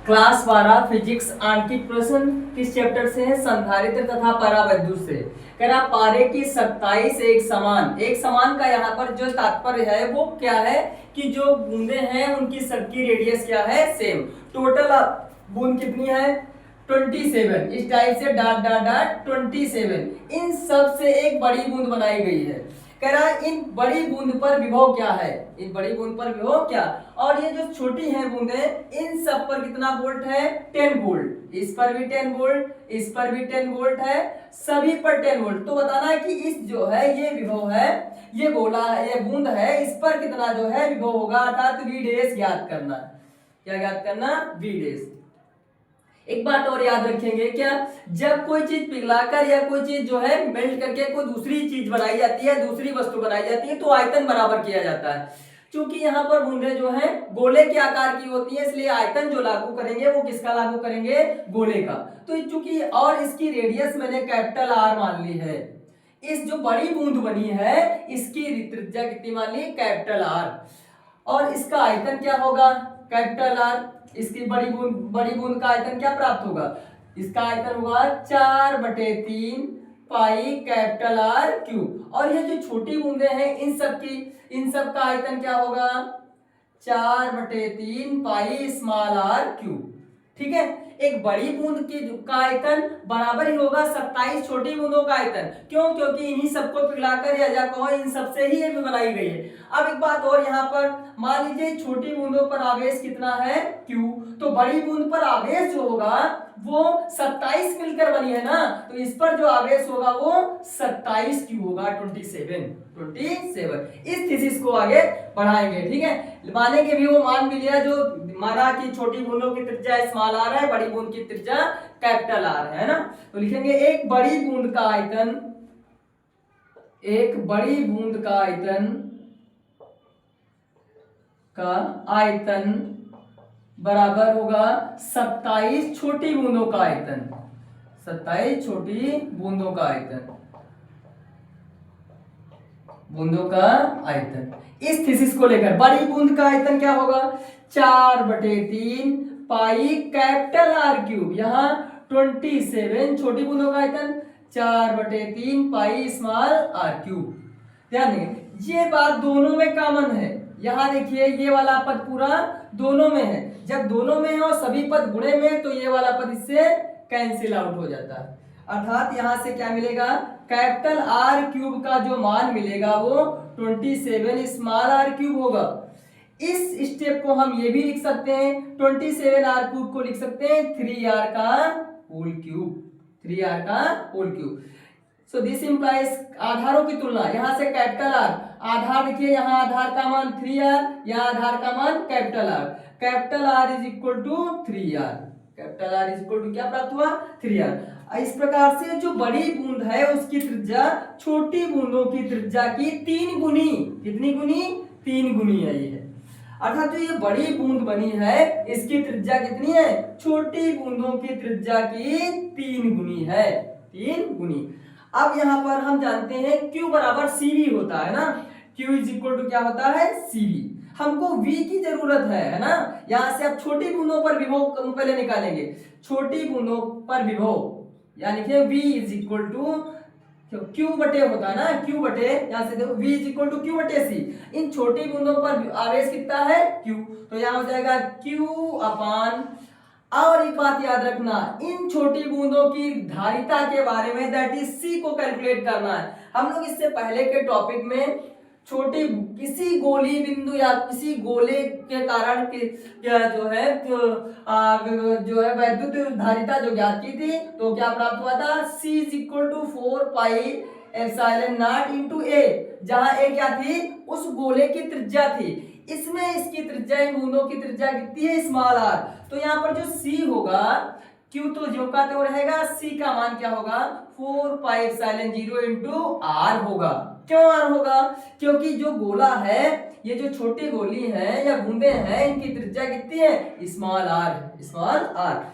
Class 12 physics आंकिक प्रश्न किस chapter से है? संधारित्र तथा परावैद्युत से। कह रहा पारे की 27 एक समान का यहाँ पर जो तात्पर्य है वो क्या है कि जो बूंदे हैं उनकी सबकी रेडियस क्या है? सेम। टोटल बूंद कितनी है? 27। इस टाइप से डॉट डॉट डॉट 27 इन सब से एक बड़ी बूंद बनाई गई है। कह रहा है इन बड़ी बूंद पर विभव क्या है? इन बड़ी बूंद पर विभव क्या? और ये जो छोटी हैं बूंदें इन सब पर कितना वोल्ट है? 10 वोल्ट। इस पर भी 10 वोल्ट, इस पर भी 10 वोल्ट है, सभी पर 10 वोल्ट। तो बताना है कि इस जो है ये विभव है, ये गोला है, ये बूंद है, इस पर कितना जो है विभव होगा, अर्थात वी डैश ज्ञात करना। क्या ज्ञात करना? V dash. एक बात और याद रखेंगे क्या, जब कोई चीज पिघलाकर या कोई चीज जो है मेल्ट करके कोई दूसरी चीज बनाई जाती है, दूसरी वस्तु बनाई जाती है, तो आयतन बराबर किया जाता है। क्योंकि यहाँ पर बूंदें जो है गोले के आकार की होती है, इसलिए आयतन जो लागू करेंगे वो किसका लागू करेंगे? गोले का। तो चूंकि और इसकी रेडियस मैंने कैपिटल आर मान ली है, इस जो बड़ी बूंद बनी है इसकी त्रिज्या कितनी मान ली? Capital R. और इसका आयतन क्या होगा? Capital R. इसकी बड़ी बूंद का आयतन क्या प्राप्त होगा? इसका आयतन होगा 4/3 पाई कैपिटल आर क्यूब। और ये जो छोटी बूंदें हैं इन सब का आयतन क्या होगा? 4/3 पाई स्मॉल आर क्यूब। ठीक है, एक बड़ी बूंद का आयतन बराबर ही होगा 27 छोटी बूंदों का आयतन। क्यों? क्योंकि इन्हीं सबको पिघलाकर या कहो इन सबसे ही ये भी बनाई गई है। अब एक बात और, यहाँ पर मान लीजिए छोटी बूंदों पर आवेश कितना है? Q। तो बड़ी बूंद पर आवेश जो होगा वो 27 मिलकर बनी है ना, तो इस पर जो आवेश होगा वो 27 Q होगा। 27 इस थीसिस को आगे बढ़ाएंगे। ठीक है, मानेंगे भी, वो मान भी लिया, जो माना कि छोटी बूंदों की त्रिज्या स्मॉल आर है, बड़ी बूंद की त्रिज्या कैपिटल आर है ना। तो लिखेंगे एक बड़ी बूंद का आयतन, एक बड़ी बूंद का आयतन बराबर होगा 27 छोटी बूंदों का आयतन। 27 छोटी बूंदों का आयतन, इस थीसिस को लेकर बड़ी बूंद का आयतन क्या होगा? 4/3 पाई कैपिटल आर क्यूब। यहाँ 27 छोटी बूंदों का आयतन, 4/3 पाई स्मॉल आर क्यूब। ध्यान देंगे ये बात दोनों में कॉमन है। यहाँ देखिए ये वाला पद पूरा दोनों में है, जब दोनों में है और सभी पद गुणे में, तो ये वाला पद इससे कैंसिल आउट हो जाता है। अर्थात यहां से क्या मिलेगा? कैपिटल आर क्यूब का जो मान मिलेगा वो 27 स्मॉल आर क्यूब होगा। इस स्टेप को हम ये भी लिख सकते हैं, 27 आर क्यूब को लिख सकते हैं 3r का होल क्यूब। 3r का whole cube. So this implies आधारों की तुलना, यहां से कैपिटल आर आधार देखिए, यहाँ आधार का मान 3r, यहाँ आधार का मान capital R. Capital R is equal to 3r। Capital R is equal to क्या प्राप्त हुआ? 3r। इस प्रकार से जो बड़ी बूंद है उसकी त्रिज्या छोटी बूंदों की त्रिज्या की 3 गुनी, कितनी गुनी? 3 गुनी आई है। अर्थात जो ये बड़ी बूंद बनी है इसकी त्रिज्या कितनी है? छोटी बूंदों की त्रिज्या की 3 गुनी है। 3 गुनी। अब यहाँ पर हम जानते हैं Q बराबर CV होता है ना। Q इज इक्वल टू क्या होता है? CV। हमको V की जरूरत है ना। यहाँ से अब छोटी बूंदों पर विभव पहले निकालेंगे। छोटी बूंदों पर विभव यानी कि V is equal to Q बटे होता है ना, Q बटे, यहाँ से देखो V is equal to Q बटे C। इन छोटी बूंदों पर आवेश कितना है? Q। तो यहाँ हो जाएगा Q अपान, और एक बात याद रखना, इन छोटी बूंदों की धारिता के बारे में, दैट इज C को कैलकुलेट करना है। हम लोग इससे पहले के टॉपिक में छोटी किसी गोली बिंदु या किसी गोले के कारण जो है वैद्युत धारिता जो ज्ञात की थी, तो क्या प्राप्त हुआ था? C is equal to 4 pi epsilon not into A, जहां A क्या थी? उस गोले की त्रिज्या थी। इसमें इसकी त्रिज्या, इन बूंदों की त्रिज्या कितनी है? Small R. तो यहाँ पर जो C होगा, Q तो ज्यों का त्यों रहेगा, C का मान क्या होगा? 4 पाई एप्सिलॉन 0 इनटू R होगा। क्यों R होगा? क्योंकि जो गोला है, ये जो छोटी गोली है या बूंदे हैं, इनकी त्रिज्या कितनी है? Small are. स्मॉल आर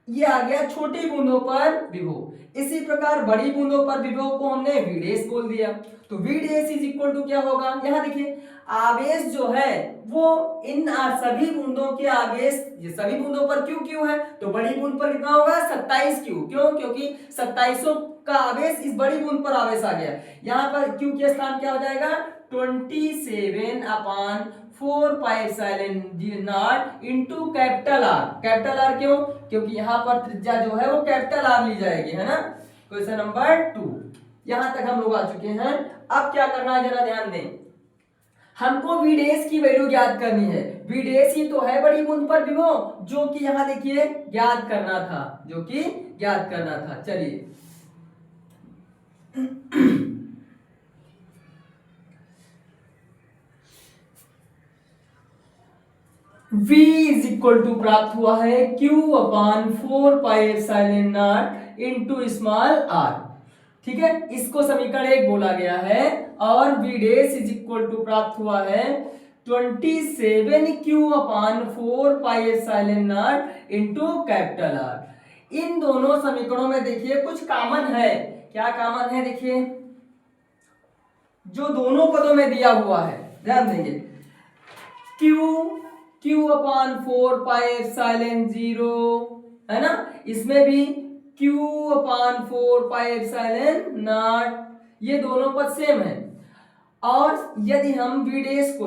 ये आ गया छोटी बूंदों पर विभव। इसी प्रकार बड़ी बूंदों पर विभव को हमने वी डैश बोल दिया। तो V dash is equal to क्या होगा? यहाँ देखिए आवेश जो है वो इन सभी बूंदों के आवेश, ये सभी बूंदों पर क्यू क्यू है, तो बड़ी बूंद पर कितना होगा 27 क्यू। क्यों? क्योंकि 2700 का आवेश इस बड़ी बूंद पर आवेश आ गया। यहाँ पर क्यू के स्थान क्या हो जाएगा 27 अपान 4 pi epsilon not into capital R. Capital are क्यों? क्योंकि यहाँ पर त्रिज्या जो है वो कैपिटल आर ली जाएगी, है ना। क्वेश्चन नंबर 2 यहां तक हम लोग आ चुके हैं। अब क्या करना है जरा ध्यान दें, हमको वी डैश की वैल्यू ज्ञात करनी है। वी डैश ही तो है बड़ी बूंद पर विभव, जो कि यहां देखिए ज्ञात करना था, जो कि ज्ञात करना था। चलिए V इज इक्वल टू प्राप्त हुआ है Q upon 4 pi epsilon not into small r। ठीक है, इसको समीकरण 1 बोला गया है। और V dash is equal to प्राप्त हुआ है 27Q upon 4 pi epsilon not into capital R। इन दोनों समीकरणों में देखिए कुछ कॉमन है। क्या कॉमन है? देखिए जो दोनों पदों में दिया हुआ है, ध्यान देंगे, Q अपान 4 पाई एप्सिलॉन 0, है ना। इसमें भी Q upon 4 pi epsilon not, ये दोनों पद सेम है। और यदि हम V डैश को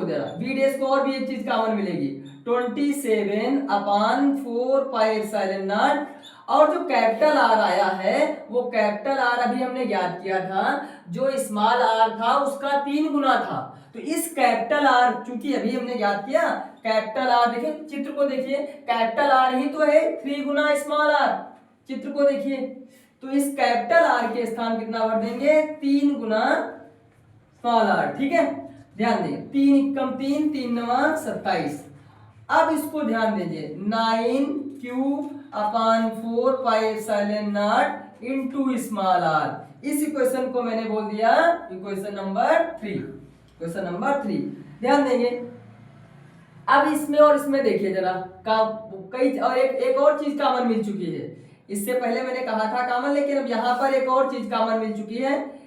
और भी एक चीज कॉमन मिलेगी 27 अपान 4 पाई एप्सिलॉन नॉट। और जो कैपिटल आर आया है वो कैपिटल आर अभी हमने ज्ञात किया था, जो स्मॉल आर था उसका 3 गुना था। तो इस कैपिटल आर चूंकि अभी हमने ज्ञात किया, कैपिटल आर देखिए, चित्र को देखिए, कैपिटल आर ही तो है 3 गुना स्मॉल आर। चित्र को देखिए, तो इस कैपिटल आर के स्थान कितना भर देंगे 3 गुना स्मॉल आर। ठीक है, ध्यान दें 3 कम 3 3 9 27। अब इसको ध्यान दीजिए 9Q upon 4 pi epsilon not into small R. इस इक्वेशन को मैंने बोल दिया इक्वेशन नंबर 3। क्वेश्चन नंबर 3 ध्यान देंगे। अब इसमें और इसमें देखिए जरा कई और एक और चीज कॉमन मिल चुकी है। इससे पहले मैंने कहा था कॉमन, लेकिन अब यहां पर एक और चीज कॉमन मिल चुकी है।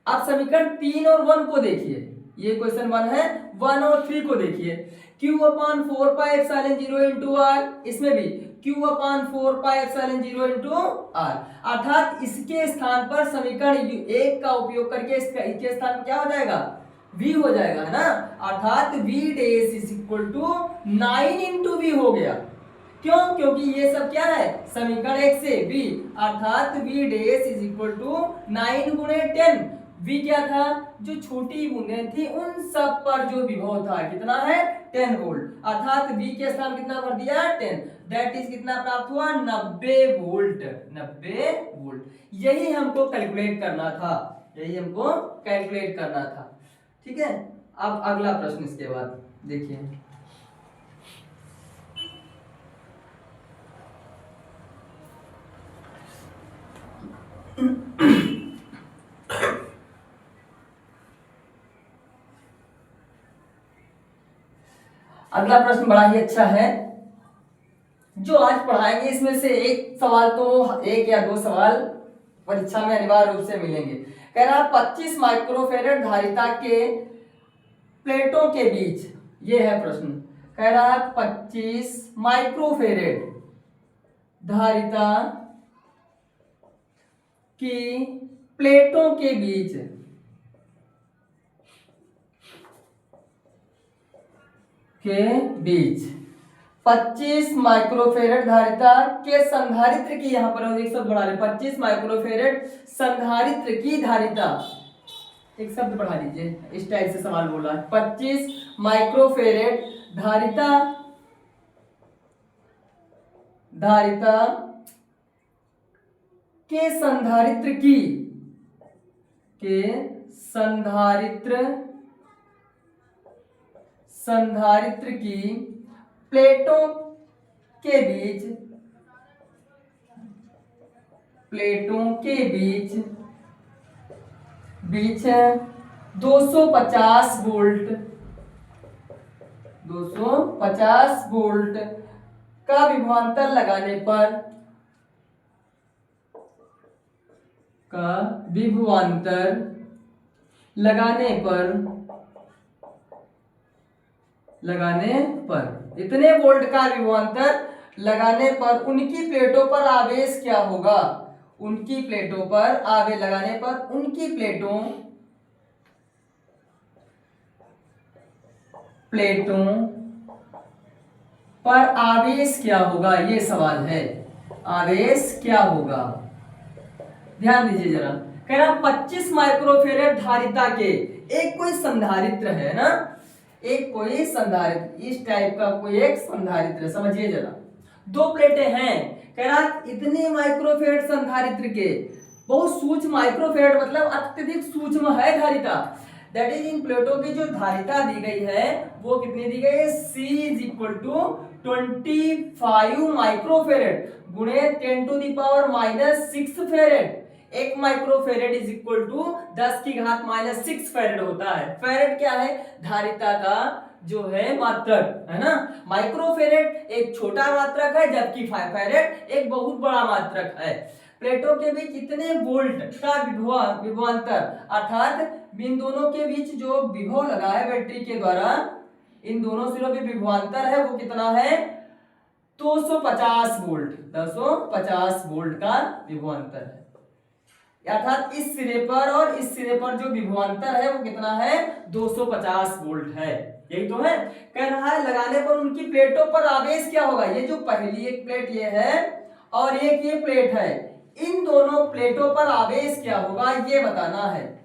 आप समीकरण 3 और 1 को देखिए, ये क्वेश्चन 1 है, 1 और 3 को देखिए। Q upon 4 pi epsilon 0 into R, इसमें भी Q upon 4 pi epsilon 0 into R. अर्थात इसके स्थान पर समीकरण 1 का उपयोग करके इसके स्थान पर क्या हो जाएगा V हो जाएगा, है ना। अर्थात V dash is equal to 9 into V हो गया। क्यों? क्योंकि ये सब क्या है समीकरण 1 से V, अर्थात V dash is equal to 9 गुणे 10। V क्या था? जो छोटी बूंदें थी उन सब पर जो विभव था कितना है 10 वोल्ट। अर्थात V के स्थान कितना भर दिया 10, दैट इज कितना प्राप्त हुआ 90 वोल्ट। 90 वोल्ट यही हमको कैलकुलेट करना था, यही हमको कैलकुलेट करना था। ठीक है, अब अगला प्रश्न इसके बाद देखिए। अगला प्रश्न बड़ा ही अच्छा है जो आज पढ़ाएंगे। इसमें से एक सवाल तो, एक या दो सवाल परीक्षा में अनिवार्य रूप से मिलेंगे। कह रहा 25 माइक्रोफेरेड धारिता के प्लेटों के बीच, ये है प्रश्न। कह रहा है 25 माइक्रोफेरेड धारिता की प्लेटों के बीच के बीच 25 माइक्रोफेरेड धारिता के संधारित्र की, यहां पर एक शब्द बढ़ा रहे 25 माइक्रोफेरेड संधारित्र की धारिता, एक शब्द बढ़ा दीजिए, इस टाइप से सवाल बोला है। 25 माइक्रोफेरेड धारिता के संधारित्र की प्लेटों के बीच 250 वोल्ट का विभवांतर लगाने पर लगाने पर, इतने वोल्ट का विभवांतर लगाने पर उनकी प्लेटों पर आवेश क्या होगा, उनकी प्लेटों पर आवेश लगाने पर उनकी प्लेटों पर आवेश क्या होगा, ये सवाल है, आवेश क्या होगा। ध्यान दीजिए जरा, कह रहा 25 माइक्रोफेरेड धारिता के एक कोई संधारित्र है ना, एक कोई संधारित्र, इस टाइप का कोई एक संधारित्र, समझिए जरा, दो प्लेटें हैं, कह रहा इतने माइक्रोफेरेड संधारित्र के, बहुत सूक्ष्म, माइक्रोफेरेड मतलब अत्यधिक सूक्ष्म है धारिता, दैट इज इन प्लेटों की जो धारिता दी गई है वो कितनी दी गई है, C is equal to 25 microfarad गुणे 10⁻⁻6 फेरेड। एक microfarad is equal to 10⁻⁻6 farad होता है। फेरेड क्या है, धारिता का जो है मात्रक, है ना। माइक्रोफेरेड एक छोटा मात्रक है, जबकि फेरेड एक बहुत बड़ा मात्रक है। प्लेटों के बीच इतने वोल्ट का विभवांतर, अर्थात इन दोनों के बीच जो विभव लगा है बैटरी के द्वारा, इन दोनों सिरों पे विभवांतर है वो कितना है, 250 वोल्ट, 250 वोल्ट का विभवांतर है। अर्थात इस सिरे पर और इस सिरे पर जो विभवांतर है वो कितना है, 250 वोल्ट है। यही तो है, कह रहा है लगाने पर उनकी प्लेटों पर आवेश क्या होगा। ये जो पहली एक प्लेट ये है और एक ये प्लेट है, इन दोनों प्लेटों पर आवेश क्या होगा ये बताना है।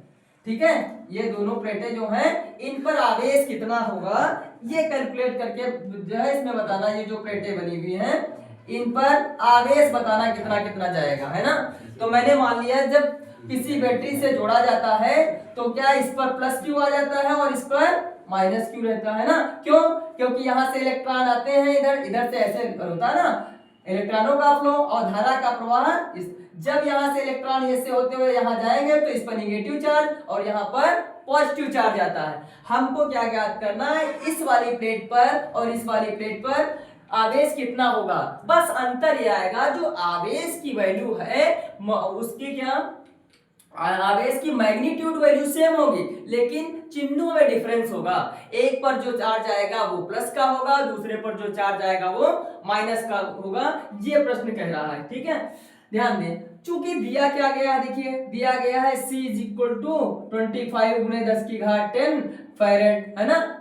ठीक है, ये दोनों प्लेटें जो हैं इन पर आवेश कितना होगा ये कैलकुलेट करके जो है इसमें बताना। ये जो प्लेटें बनी हुई हैं इन पर आवेश बताना कितना कितना जाएगा, है ना। तो मैंने मान लिया जब किसी बैटरी से जोड़ा जाता है तो क्या इस पर प्लस क्यू आ जाता है और इस पर माइनस क्यू रहता है ना। क्यों, क्योंकि यहाँ से इलेक्ट्रॉन आते हैं, इधर इधर से ऐसे होता है ना, इलेक्ट्रॉनों का फ्लो और धारा का प्रवाह। जब यहाँ से इलेक्ट्रॉन ऐसे होते हुए यहाँ जाएंगे तो इस पर निगेटिव चार्ज और यहाँ पर पॉजिटिव चार्ज आता है। हमको क्या ज्ञात करना है, इस वाली प्लेट पर और इस वाली प्लेट पर आवेश कितना होगा। बस अंतर यह आएगा जो आवेश की वैल्यू है उसकी क्या आवेश की मैग्नीट्यूड वैल्यू सेम होगी, लेकिन चिन्हों में डिफरेंस होगा। एक पर जो चार्ज आएगा वो प्लस का होगा, दूसरे पर जो चार्ज आएगा वो माइनस का होगा। ये प्रश्न कह रहा है। ठीक है, ध्यान दें, चूंकि दिया क्या गया है, देखिए दिया गया है C इज इक्वल टू 25 गुणे 10⁻10 फेरेड, है ना।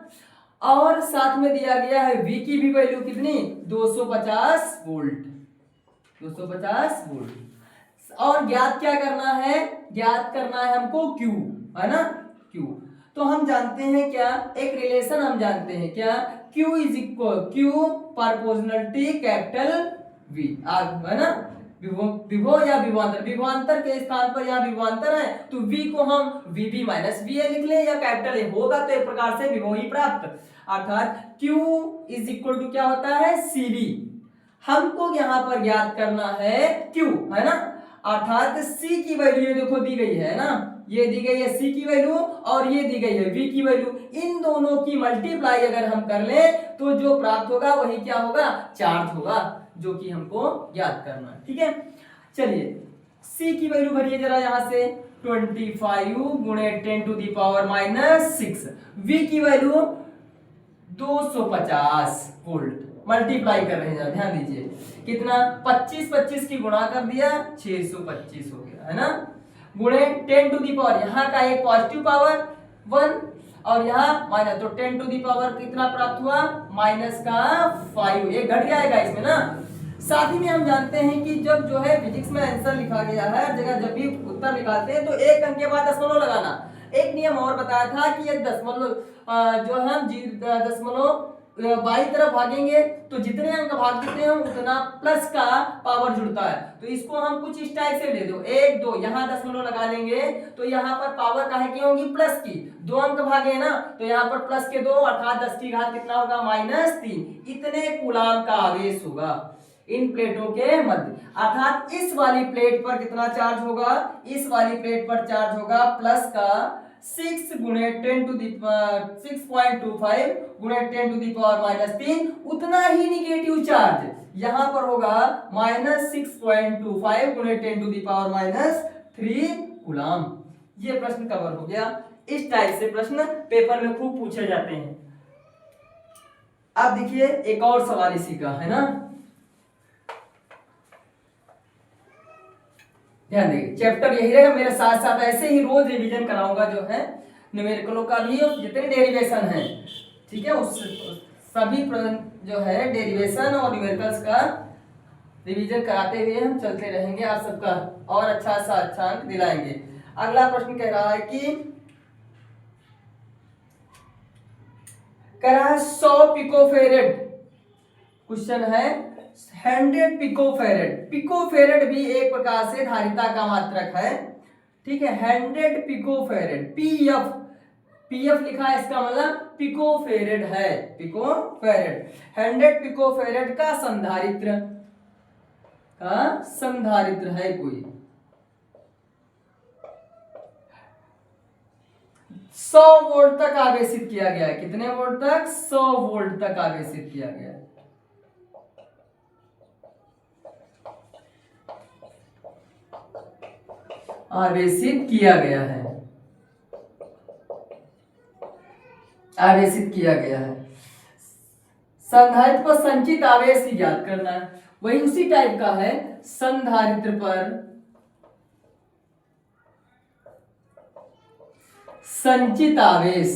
और साथ में दिया गया है V की भी वैल्यू कितनी, 250 वोल्ट, 250 वोल्ट। और ज्ञात क्या करना है, ज्ञात करना है हमको Q, है ना, Q। तो हम जानते हैं क्या, एक रिलेशन हम जानते हैं क्या, Q is equal Q proportionality capital V, है ना। विभव या विभवांतर, विभवांतर के स्थान पर यहाँ विभवांतर है तो V को हम VB माइनस VA लिख ले, या कैपिटल A होगा तो एक प्रकार से विभव ही प्राप्त। अर्थात Q इज इक्वल टू क्या होता है, CB। हमको यहाँ पर ज्ञात करना है Q, है ना। अर्थात C की वैल्यू ये देखो दी गई है ना, ये दी गई है C की वैल्यू और ये दी गई है V की वैल्यू। इन दोनों की मल्टीप्लाई अगर हम कर ले तो जो प्राप्त होगा वही क्या होगा, चार्ज होगा, जो कि हमको ज्ञात करना है। ठीक है, चलिए C की वैल्यू भरिए जरा यहाँ से, 25 गुणे 10⁻⁻6। V की वैल्यू 250 वोल्ट, मल्टीप्लाई कर रहे हैं, ध्यान दीजिए कितना, 25 की गुणा कर दिया 625 हो गया, है ना। गुणे 10⁻, यहाँ का एक पॉजिटिव पावर 1 और यहाँ माइनस, तो 10⁻ कितना प्राप्त हुआ, माइनस का 5, एक घट जाएगा इसमें ना। साथ ही में हम जानते हैं कि जब जो है फिजिक्स में आंसर लिखा गया है, हर जगह जब भी उत्तर निकालते हैं तो एक अंक के बाद दशमलव लगाना। एक नियम और बताया था कि ये दशमलव जो है दशमलव बाई तरफ भागेंगे तो जितने अंक भाग देते हैं उतना प्लस का पावर जुड़ता है। तो इसको हम कुछ इस टाइप से ले दो, 1 2 यहाँ दशमलव लगा लेंगे तो यहाँ पर पावर काहे की होगी, प्लस की। 2 अंक भागे ना तो यहाँ पर प्लस के 2 अर्थात 10 की घात कितना होगा, -3। इतने कूलाम का आवेश होगा इन प्लेटों के मध्य। अर्थात इस वाली प्लेट पर कितना चार्ज होगा, इस वाली प्लेट पर चार्ज होगा प्लस का 6 गुणे 6.25 गुणे 10⁻⁻3, उतना ही निगेटिव चार्ज यहाँ पर होगा -6.25 गुणे 10⁻⁻3 कूलाम। ये प्रश्न कवर हो गया। इस टाइप से प्रश्न पेपर में खूब पूछे जाते हैं। अब देखिए एक और सवाल इसी का है ना, ध्यान देखिए चैप्टर यही रहेगा, मेरे साथ साथ ऐसे ही रोज रिवीजन कराऊंगा जो है न्यूमेरिकलों का भी और जितने डेरिवेशन है, ठीक है, उस सभी जो है डेरिवेशन और न्यूमेरिकल्स का रिवीजन कराते हुए हम चलते रहेंगे, आप सबका और अच्छा सा अच्छा अंक दिलाएंगे। अगला प्रश्न कह रहा है कि कह रहा है 100 पिकोफेरेड, क्वेश्चन है 100 पिकोफेरेड। पिकोफेरेड भी एक प्रकार से धारिता का मात्रक है, ठीक है। 100 पिकोफेरेड, पीएफ, पीएफ लिखा है, इसका मतलब पिकोफेरेड है, पिकोफेरेड। 100 पिकोफेरेड का संधारित्र है कोई 100 वोल्ट तक आवेशित किया गया है। कितने वोल्ट तक? 100 वोल्ट तक आवेशित किया गया है। आवेशित किया गया है, आवेशित किया गया है। संधारित्र पर संचित आवेश ही ज्ञात करना है, वही उसी टाइप का है। संधारित्र पर संचित आवेश,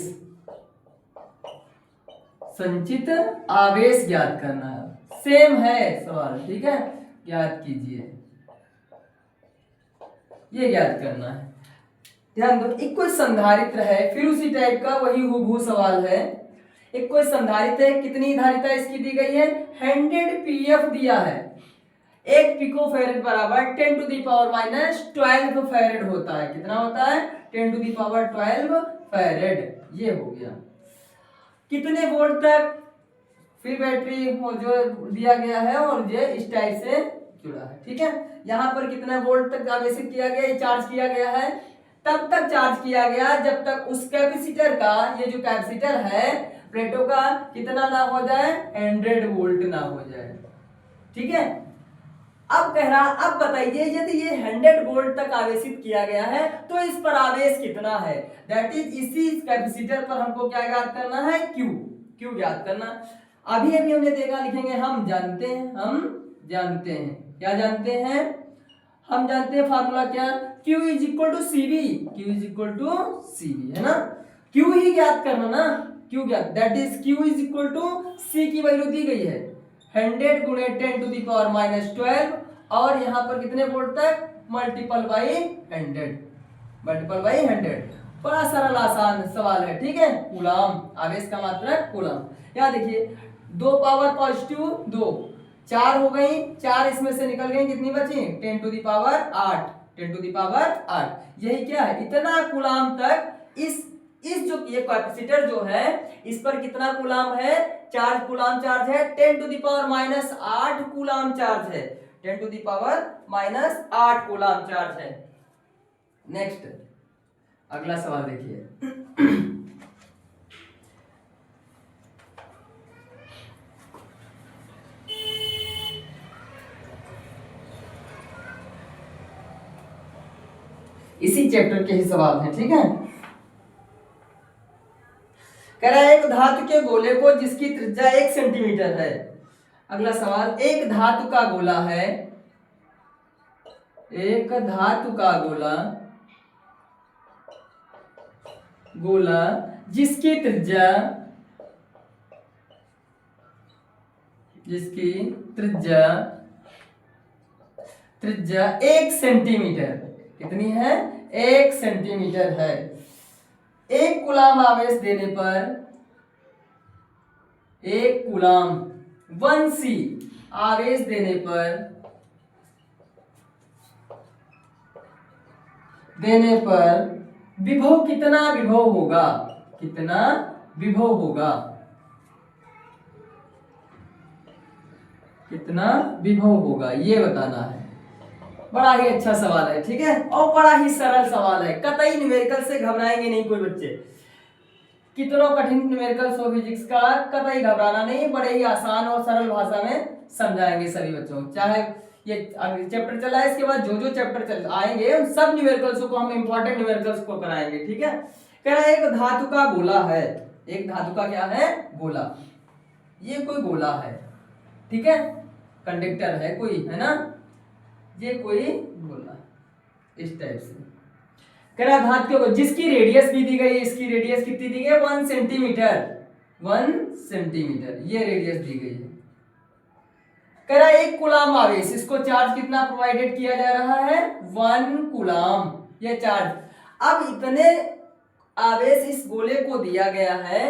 संचित आवेश ज्ञात करना है, सेम है सवाल, ठीक है, ज्ञात कीजिए, ये ज्ञात करना है। ध्यान दो, एक कोई संधारित्र है, फिर उसी टाइप का वही हूबहू सवाल है। एक कोई संधारित्र है, कितनी धारिता इसकी दी गई है? 100 पीएफ दिया है। एक पिकोफैरेड बराबर 10 to the power minus 12 farad होता है। कितना होता है? 10 टू दी पावर 12 फैरेड। ये हो गया। कितने वोल्ट तक? फिर बैटरी जो दिया गया है और ये इस टाइप से जुड़ा है, ठीक है। यहाँ पर कितना वोल्ट तक आवेशित किया गया, चार्ज किया गया है, तब तक चार्ज किया गया जब तक उस कैपेसिटर का, ये जो कैपेसिटर है प्लेटो का, कितना ना हो जाए? 100 वोल्ट ना हो जाए, ठीक है। अब कह रहा, अब बताइए यदि ये 100 वोल्ट तक आवेशित किया गया है तो इस पर आवेश कितना है? दैट इज इसी कैपेसिटर पर हमको क्या ज्ञात करना है? क्यू ज्ञात करना। अभी हमने देखा, लिखेंगे हम जानते हैं, क्या जानते हैं? हम जानते हैं फार्मूला क्या? Q is equal to CV, है ना। Q ही ज्ञात करना ना, Q ज्ञात, that is Q is equal to C की वैल्यू दी गई है 100 गुणे 10 टू दी पावर माइनस 12 और यहाँ पर कितने वोल्ट तक? Multiple by 100। बड़ा सरल आसान सवाल है, ठीक है। कूलाम, आवेश का मात्रक कूलाम। यहाँ देखिए 2 पावर पॉजिटिव 2, 4 हो गई, 4 इसमें से निकल गई, कितनी बची? 10 to the power 8, 10 to the power 8। यही क्या है? इतना कूलाम तक इस जो ये कैपेसिटर जो है इस पर कितना कूलाम है? चार्ज, कूलाम चार्ज है 10 to the power minus 8 coulomb charge है, 10 to the power minus 8 coulomb charge है। नेक्स्ट अगला सवाल देखिए। इसी चैप्टर के ही सवाल हैं, ठीक है। कह रहा है एक धातु के गोले को जिसकी त्रिज्या 1 सेंटीमीटर है। अगला सवाल, एक धातु का गोला है, एक धातु का गोला जिसकी त्रिज्या 1 सेंटीमीटर, कितनी है? 1 सेंटीमीटर है। 1 कूलाम आवेश देने पर, 1 कूलाम 1C आवेश देने पर विभव कितना विभव होगा? कितना विभव होगा? कितना विभव होगा ये बताना है। बड़ा ही अच्छा सवाल है, ठीक है, और बड़ा ही सरल सवाल है। कतई न्यूमेरिकल से घबराएंगे नहीं कोई बच्चे, कितना कठिन न्यूमेरिकल्स हो फिजिक्स का, कतई घबराना नहीं, बड़े ही आसान और सरल भाषा में समझाएंगे सभी बच्चों। चाहे ये चैप्टर चला है, इसके बाद जो चैप्टर आएंगे उन सब न्यूमेरिकल्स को हम इंपॉर्टेंट न्यूमेरिकल्स को कराएंगे, ठीक है। कह रहा है एक धातु का गोला है, एक धातु का क्या है? गोला। ये कोई गोला है, ठीक है, कंडक्टर है कोई, है ना, ये कोई गोला इस टाइप से। कह रहा धातु को जिसकी रेडियस भी दी गई, इसकी रेडियस कितनी दी गई, 1 सेंटीमीटर, 1 सेंटीमीटर ये रेडियस दी गई है। कह रहा एक कूलाम आवेश, इसको चार्ज कितना प्रोवाइडेड किया जा रहा है, 1 कूलाम ये चार्ज। अब इतने आवेश इस गोले को दिया गया है,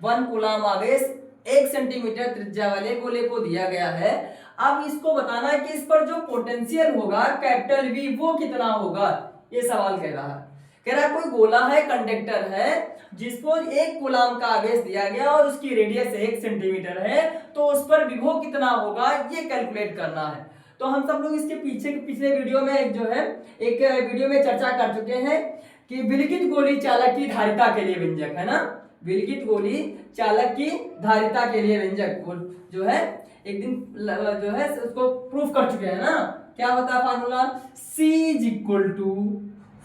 1 कूलाम आवेश 1 सेंटीमीटर त्रिज्या वाले गोले को दिया गया है। अब इसको बताना है कि इस पर जो पोटेंशियल होगा कैपिटल V वो कितना होगा, ये सवाल कह रहा है। कह रहा कोई गोला है, कंडक्टर है, जिसको 1 कूलाम का आवेश दिया गया और उसकी रेडियस 1 सेंटीमीटर है, तो उस पर विभव कितना होगा ये कैलकुलेट करना है। तो हम सब लोग इसके पिछले वीडियो में एक वीडियो में चर्चा कर चुके हैं कि विलगित गोली चालक की धारिता के लिए व्यंजक, है ना, विलगित गोली चालक की धारिता के लिए व्यंजक जो है एक दिन जो है उसको प्रूफ कर चुके हैं ना। क्या होता है formula, C =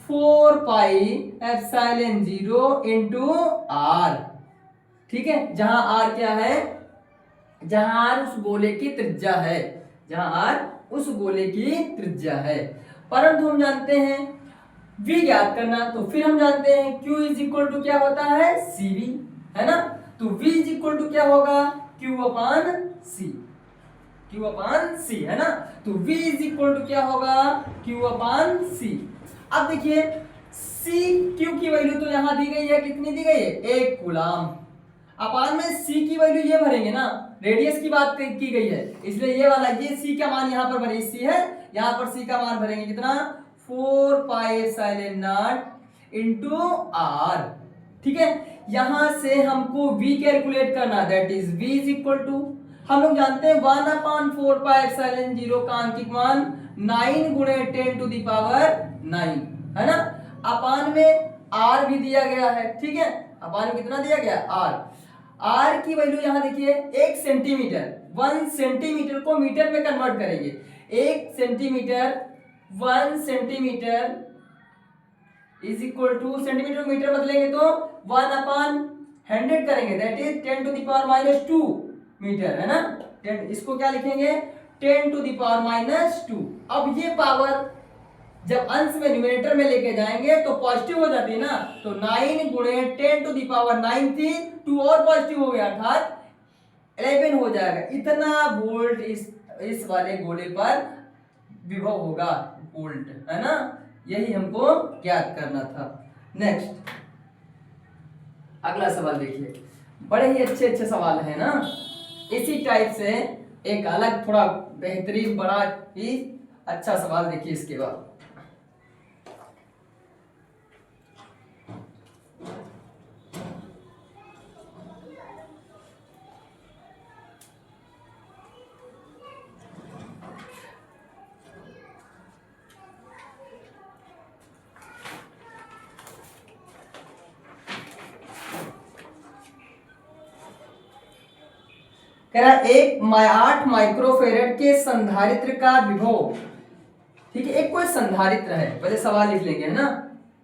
4 pi epsilon 0 into R, ठीक है, जहां R क्या है, जहां R उस गोले की त्रिज्या है, जहां R उस गोले की त्रिज्या है। परंतु हम जानते हैं V ज्ञात करना, तो फिर हम जानते हैं Q = क्या होता है, CV, है ना, तो V = क्या होगा, Q/C, Q/C, है ना, तो V = क्या होगा, Q/C। अब देखिए C Q की वैल्यू तो यहां दी गई है, कितनी दी गई है, 1 कूलाम। अपान में C की वैल्यू ये भरेंगे ना, रेडियस की बात की गई है, इसलिए ये वाला ये C का मान यहां पर भरे, C है, यहां पर C का मान भरेंगे कितना, 4 pi epsilon not into R, ठीक है। यहां से हमको V कैलकुलेट करना, दैट इज V = हम लोग जानते हैं 1/4 पाई एप्सिलॉन 0 का आंकिक मान 9 × 10⁹, है ना। अपान में R भी दिया गया है, ठीक है, अपान में कितना दिया गया, R की वैल्यू यहां देखिए 1 सेंटीमीटर, 1 सेंटीमीटर को मीटर में कन्वर्ट करेंगे, 1 centimetre 1 centimetre is equal to, centimetre metre बदलेंगे तो 1/100 करेंगे, दैट इज 10⁻² मीटर, है ना। 10, इसको क्या लिखेंगे, 10⁻²। अब ये पावर जब अंश में न्यूमरेटर में लेके जाएंगे तो पॉजिटिव हो जाती है ना, तो 9 × 10⁹ थी, 2 और पॉजिटिव हो गया, अर्थात 11 हो जाएगा। इतना वोल्ट इस वाले गोले पर विभव होगा, वोल्ट, है ना, यही हमको ज्ञात करना था। नेक्स्ट अगला सवाल देखिए, बड़े ही अच्छे सवाल है ना, इसी टाइप से एक अलग थोड़ा बेहतरीन बड़ा ही अच्छा सवाल देखिए इसके बाद। कह रहा 8 माइक्रोफेरेड के संधारित्र का विभव, ठीक है, एक कोई संधारित्र है, पहले सवाल लिख लेंगे, है ना,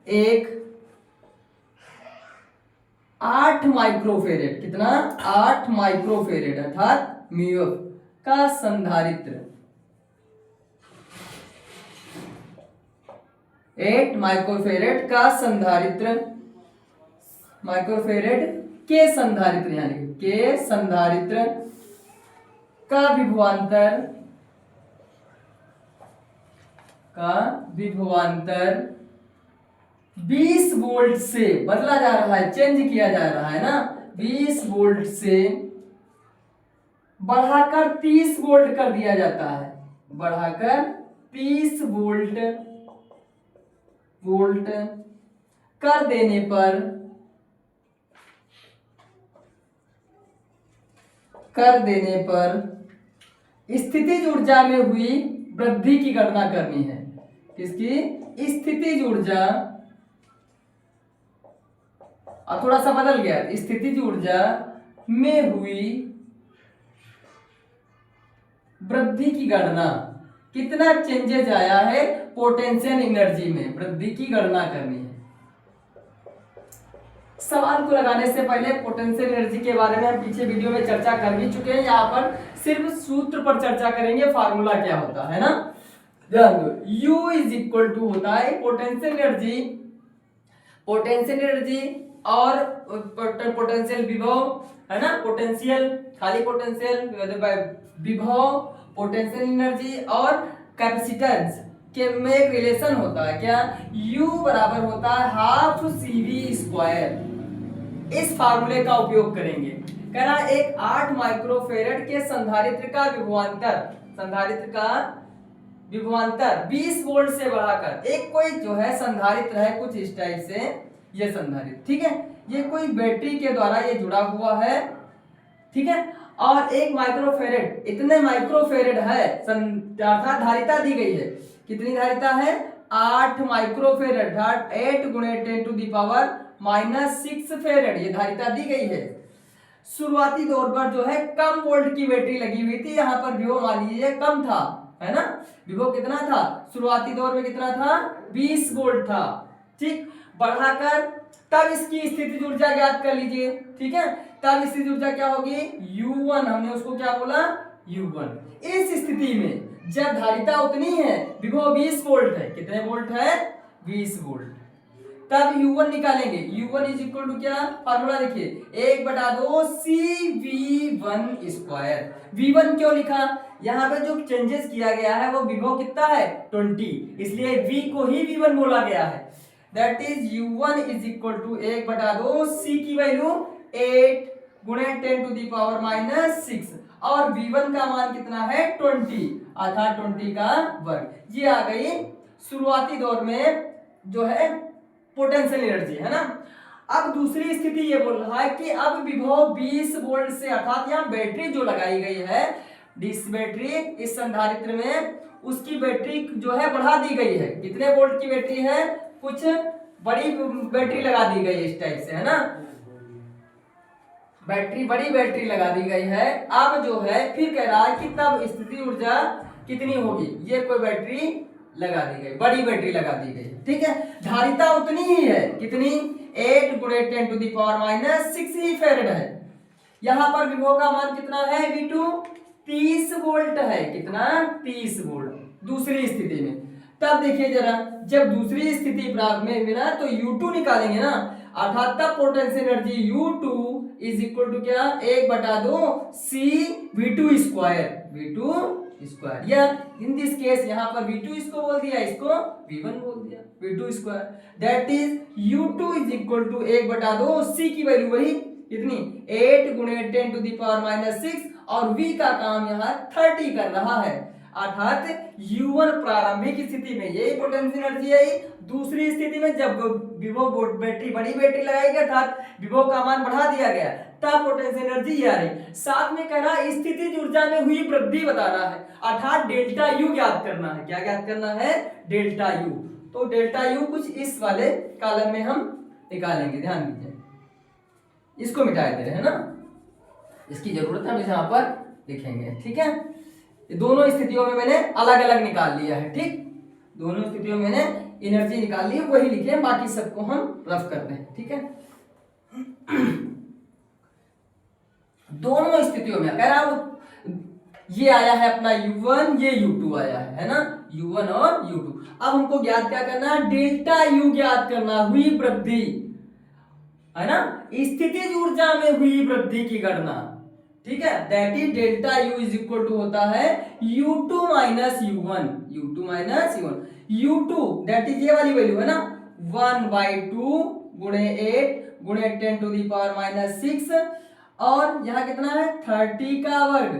एक 8 माइक्रोफेरेड, कितना, 8 माइक्रोफेरेड अर्थात म्यू का संधारित्र, 8 माइक्रोफेरेड का संधारित्र, माइक्रोफेरेड के संधारित्र, यानी के संधारित्र का विभवांतर 20 वोल्ट से बदला जा रहा है, चेंज किया जा रहा है ना, 20 वोल्ट से बढ़ाकर 30 वोल्ट कर दिया जाता है, बढ़ाकर 30 वोल्ट कर देने पर स्थितिज ऊर्जा में हुई वृद्धि की गणना करनी है। किसकी, स्थितिज ऊर्जा, और थोड़ा सा बदल गया, स्थितिज ऊर्जा में हुई वृद्धि की गणना, कितना चेंजेज आया है पोटेंशियल एनर्जी में, वृद्धि की गणना करनी है। सवाल को लगाने से पहले पोटेंशियल एनर्जी के बारे में हम पीछे वीडियो में चर्चा कर भी चुके हैं। यहाँ पर सिर्फ सूत्र पर चर्चा करेंगे, फार्मूला क्या होता है ना, ध्यान दो। U इज इक्वल टू होता है पोटेंशियल एनर्जी और पोटेंशियल विभव, है ना, पोटेंशियल खाली पोटेंशियल विभव, पोटेंशियल एनर्जी और कैपेसिटेंस के में एक रिलेशन होता है क्या, U बराबर होता है हाफ CV स्क्वायर। इस फार्मूले का उपयोग करेंगे। कह रहा एक 8 माइक्रोफेरेड के संधारित्र का विभवांतर 20 वोल्ट से बढ़ाकर, एक कोई जो है संधारित्र है कुछ इस टाइप से, ये संधारित्र, ठीक है, ये कोई बैटरी के द्वारा ये जुड़ा हुआ है, ठीक है, और 1 माइक्रोफेरेड, इतने माइक्रोफेरेड है, अर्थात धारिता दी गई है, कितनी धारिता है, 8 माइक्रोफेरेड, 8 गुणे 10 टू द पावर -6 फेरेड, ये धारिता दी गई है। शुरुआती दौर पर जो है कम वोल्ट की बैटरी लगी हुई थी, यहाँ पर विभव मान लीजिए कम था, है ना, विभव कितना था शुरुआती दौर में, कितना था 20 वोल्ट था, ठीक, बढ़ाकर तब इसकी स्थितिज ऊर्जा ज्ञात कर लीजिए, ठीक है, तब स्थितिज ऊर्जा क्या होगी U1, हमने उसको क्या बोला U1। इस स्थिति में जब धारिता उतनी है, विभव 20 वोल्ट है, कितने वोल्ट है 20 वोल्ट, तब U1 निकालेंगे। U1 इज इक्वल टू क्या, फार्मूला देखिए 1/2 CV1 स्क्वायर। V1 क्यों लिखा, यहाँ पे जो चेंजेस किया गया है वो विभव कितना है 20, इसलिए V को ही V1 बोला गया है। That is U1 is equal to 1/2 C की वैल्यू 8 गुणे 10 टू द पावर -6 और V1 का मान कितना है 20, अर्थात 20 का वर्ग। ये आ गई शुरुआती दौर में जो है पोटेंशियल एनर्जी, है ना। अब दूसरी स्थिति ये बोल रहा है कि अब विभव 20 वोल्ट से, अर्थात यहाँ बैटरी जो लगाई गई है, इस बैटरी इस संधारित्र में, उसकी बैटरी जो है बढ़ा दी गई है, कितने वोल्ट की बैटरी है, कुछ बड़ी बैटरी लगा दी गई है इस टाइप से, है ना, बड़ी बैटरी लगा दी गई है। अब जो है फिर कह रहा है कि तब स्थिति ऊर्जा कितनी होगी, ये कोई बैटरी लगा दी गई, बड़ी बैटरी लगा दी गई, ठीक है, धारिता उतनी ही है, कितनी 8 गुणे 10 टू द पावर -6 ही फेरेड है। यहां पर विभव का मान कितना है V2 30 वोल्ट है, कितना 30 वोल्ट दूसरी स्थिति में। तब देखिए जरा, जब दूसरी स्थिति प्राप्त में मिला तो U2 निकालेंगे ना, अर्थात तब potential energy U2 is equal to क्या 1/2 CV2 स्क्वायर, या इन दिस केस यहाँ पर V2 इसको बोल दिया, इसको V1 बोल दिया, V2 square. That is U2 is equal to 1/2 C की वैल्यू वही इतनी 8 गुणे 10 टू द पावर -6 और V का काम यहाँ 30 कर रहा है, अर्थात U1 प्रारंभिक स्थिति में यही पोटेंशियल एनर्जी है। दूसरी स्थिति में जब विभव बैटरी बड़ी बैटरी लगाई गई, अर्थात विभव का मान बढ़ा दिया गया, तब पोटेंशियल एनर्जी ये आ रही। साथ में कह रहा है स्थितिज ऊर्जा में हुई वृद्धि बताना है, अर्थात डेल्टा U ज्ञात करना है। क्या ज्ञात करना है, डेल्टा U। तो डेल्टा U कुछ इस वाले कॉलम में हम निकालेंगे, ध्यान दीजिए, इसको मिटा दे रहे हैं ना, इसकी जरूरत है, हम यहाँ पर लिखेंगे, ठीक है। दोनों स्थितियों में मैंने अलग अलग निकाल लिया है, ठीक, दोनों स्थितियों में मैंने एनर्जी निकाल ली, वही लिखे, बाकी सबको हम रफ कर दें, ठीक है। दोनों स्थितियों में कह रहा ये आया है अपना U1, ये U2 आया है ना, U1 और U2। अब हमको ज्ञात क्या करना है, डेल्टा U ज्ञात करना, हुई वृद्धि, है ना, स्थितिज ऊर्जा में हुई वृद्धि की गणना, ठीक है। That is delta U is equal to होता है U2 minus U1, U2 that is ये वाली वैल्यू है ना 1/2 गुणे 8 गुणे 10 टू द पावर -6 और यहाँ कितना है 30 का वर्ग।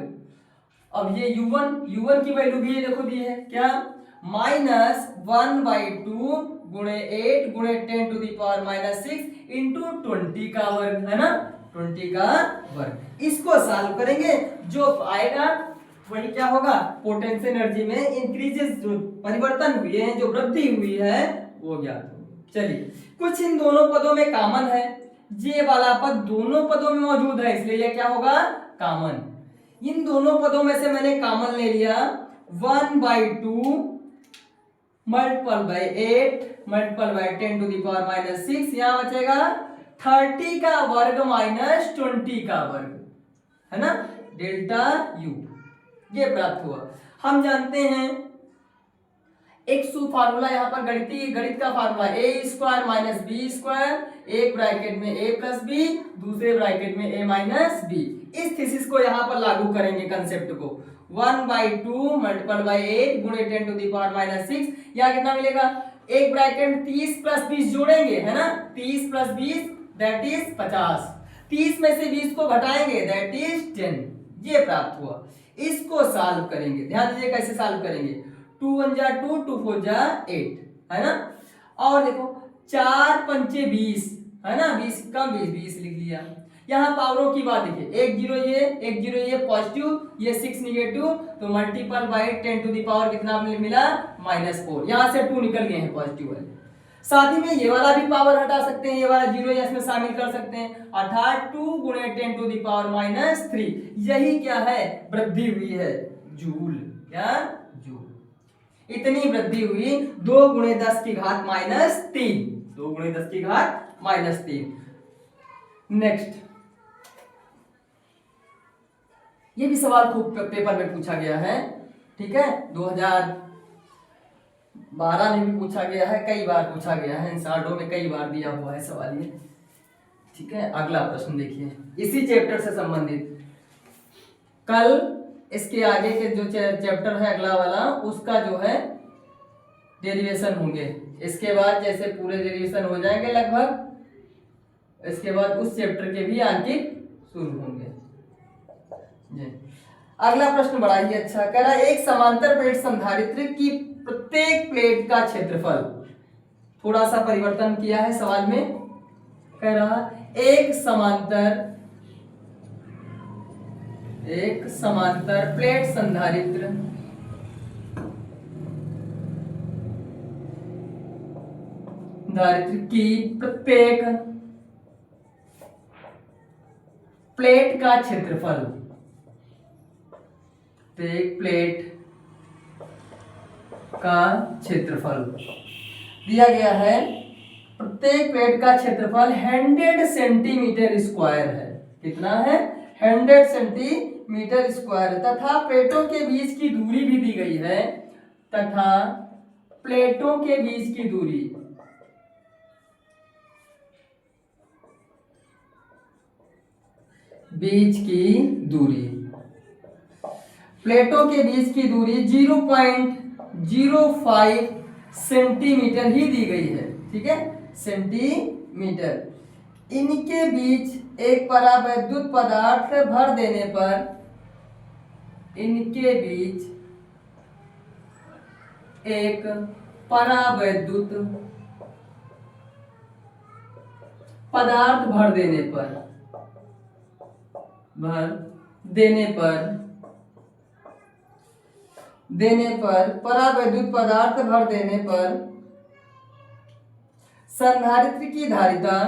अब ये U1 की वैल्यू भी ये देखो दी है क्या, -1/2 गुणे 8 गुणे 10 टू द पावर -6 इंटू 20 का वर्ग, है ना, 20 का वर्ग। इसको सॉल्व करेंगे, जो आएगा वही क्या होगा, पोटेंशियल एनर्जी में इंक्रीजेस, जो परिवर्तन हुए हैं, जो वृद्धि हुई है, वो ज्ञात होगी। चलिए, कुछ इन दोनों पदों में कॉमन है, ये वाला पद दोनों पदों में मौजूद है, इसलिए यह क्या होगा, कॉमन। इन दोनों पदों में से मैंने कॉमन ले लिया 1/2 multiple by 8 multiple by 10 to the power -6, यहाँ बचेगा 30 का वर्ग माइनस 20 का वर्ग, है ना, डेल्टा यू, ये प्राप्त हुआ। हम जानते हैं एक फार्मूला यहाँ पर गणित का फार्मूला ए स्क्वायर माइनस बी स्क्वायर, एक ब्रैकेट में ए प्लस बी, दूसरे ब्रैकेट में ए माइनस बी। इस थीसिस को यहाँ पर लागू करेंगे कंसेप्ट को। 1/2 मल्टीपल बाई 8 गुणे 10 टू द पावर माइनस 6, यहाँ कितना मिलेगा, एक ब्रैकेट 30 प्लस 20 जोड़ेंगे, है ना, 30 प्लस 20 दैट इज 50, 30 में से 20 को घटाएंगे दैट इज 10, ये प्राप्त हुआ। इसको सॉल्व करेंगे, ध्यान दीजिए कैसे सॉल्व करेंगे। 2 1 जा 2, 2 4 जा 8, है ना, और देखो 4 पंचे 20, है ना, 20 कम 20 लिख लिया। यहाँ पावरों की बात देखिए, एक जीरो ये पॉजिटिव, ये 6 निगेटिव, तो multiple by 10 to the power कितना मिला, -4, यहाँ से 2 निकल गए हैं पॉजिटिव वाले। साथ ही में ये वाला भी पावर हटा सकते हैं, ये वाला जीरो इसमें शामिल कर सकते हैं, अर्थात 2 गुणे 10 टू द पावर -3, यही क्या है, वृद्धि हुई है, जूल, क्या, जूल। इतनी वृद्धि हुई 2 गुणे 10 की घात -3, 2 गुणे 10 की घात -3। नेक्स्ट, ये भी सवाल खूब पेपर में पूछा गया है, ठीक है, 2012 में भी पूछा गया है, कई बार पूछा गया है, इन सालों में कई बार दिया हुआ है सवाल ये, ठीक है। अगला प्रश्न देखिए, इसी चैप्टर से संबंधित, कल इसके आगे के जो चैप्टर है अगला वाला, उसका जो है डेरिवेशन होंगे, इसके बाद जैसे पूरे डेरिवेशन हो जाएंगे लगभग, इसके बाद उस चैप्टर के भी अंकित शुरू होंगे। अगला प्रश्न बड़ा ही अच्छा कह रहा है, एक समांतर प्लेट संधारित्र की प्रत्येक प्लेट का क्षेत्रफल, थोड़ा सा परिवर्तन किया है सवाल में, कह रहा एक समांतर प्लेट संधारित्र की प्रत्येक प्लेट का क्षेत्रफल, प्रत्येक प्लेट का क्षेत्रफल दिया गया है, प्रत्येक प्लेट का क्षेत्रफल 100 सेंटीमीटर स्क्वायर है, कितना है, 100 सेंटीमीटर स्क्वायर, तथा प्लेटों के बीच की दूरी भी दी गई है, तथा प्लेटों के बीच की दूरी प्लेटों के बीच की दूरी 0.05 सेंटीमीटर ही दी गई है, ठीक है, सेंटीमीटर। इनके बीच एक परावैद्युत पदार्थ भर देने पर, इनके बीच एक परावैद्युत पदार्थ भर देने पर परावैद्युत पदार्थ भर देने पर संधारित्र की धारिता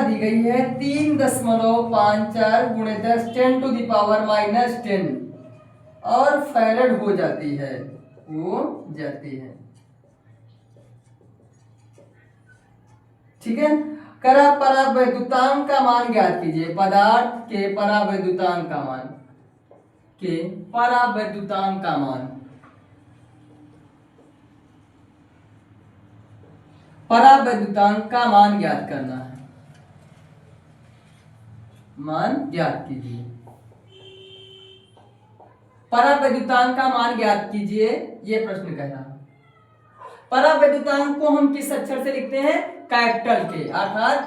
दी गई है 3.54 गुणे 10 10 टू द पावर -10 और फैरड हो जाती है, ठीक है। करा परावैद्युतांक का मान ज्ञात कीजिए, पदार्थ के परावैद्युतांक का मान, परावैद्युतांक का मान ज्ञात करना है, मान ज्ञात कीजिए, परावैद्युतांक का मान ज्ञात कीजिए, ये प्रश्न कह रहा है। परावैद्युतांक को हम किस अक्षर से लिखते हैं, कैपिटल के, अर्थात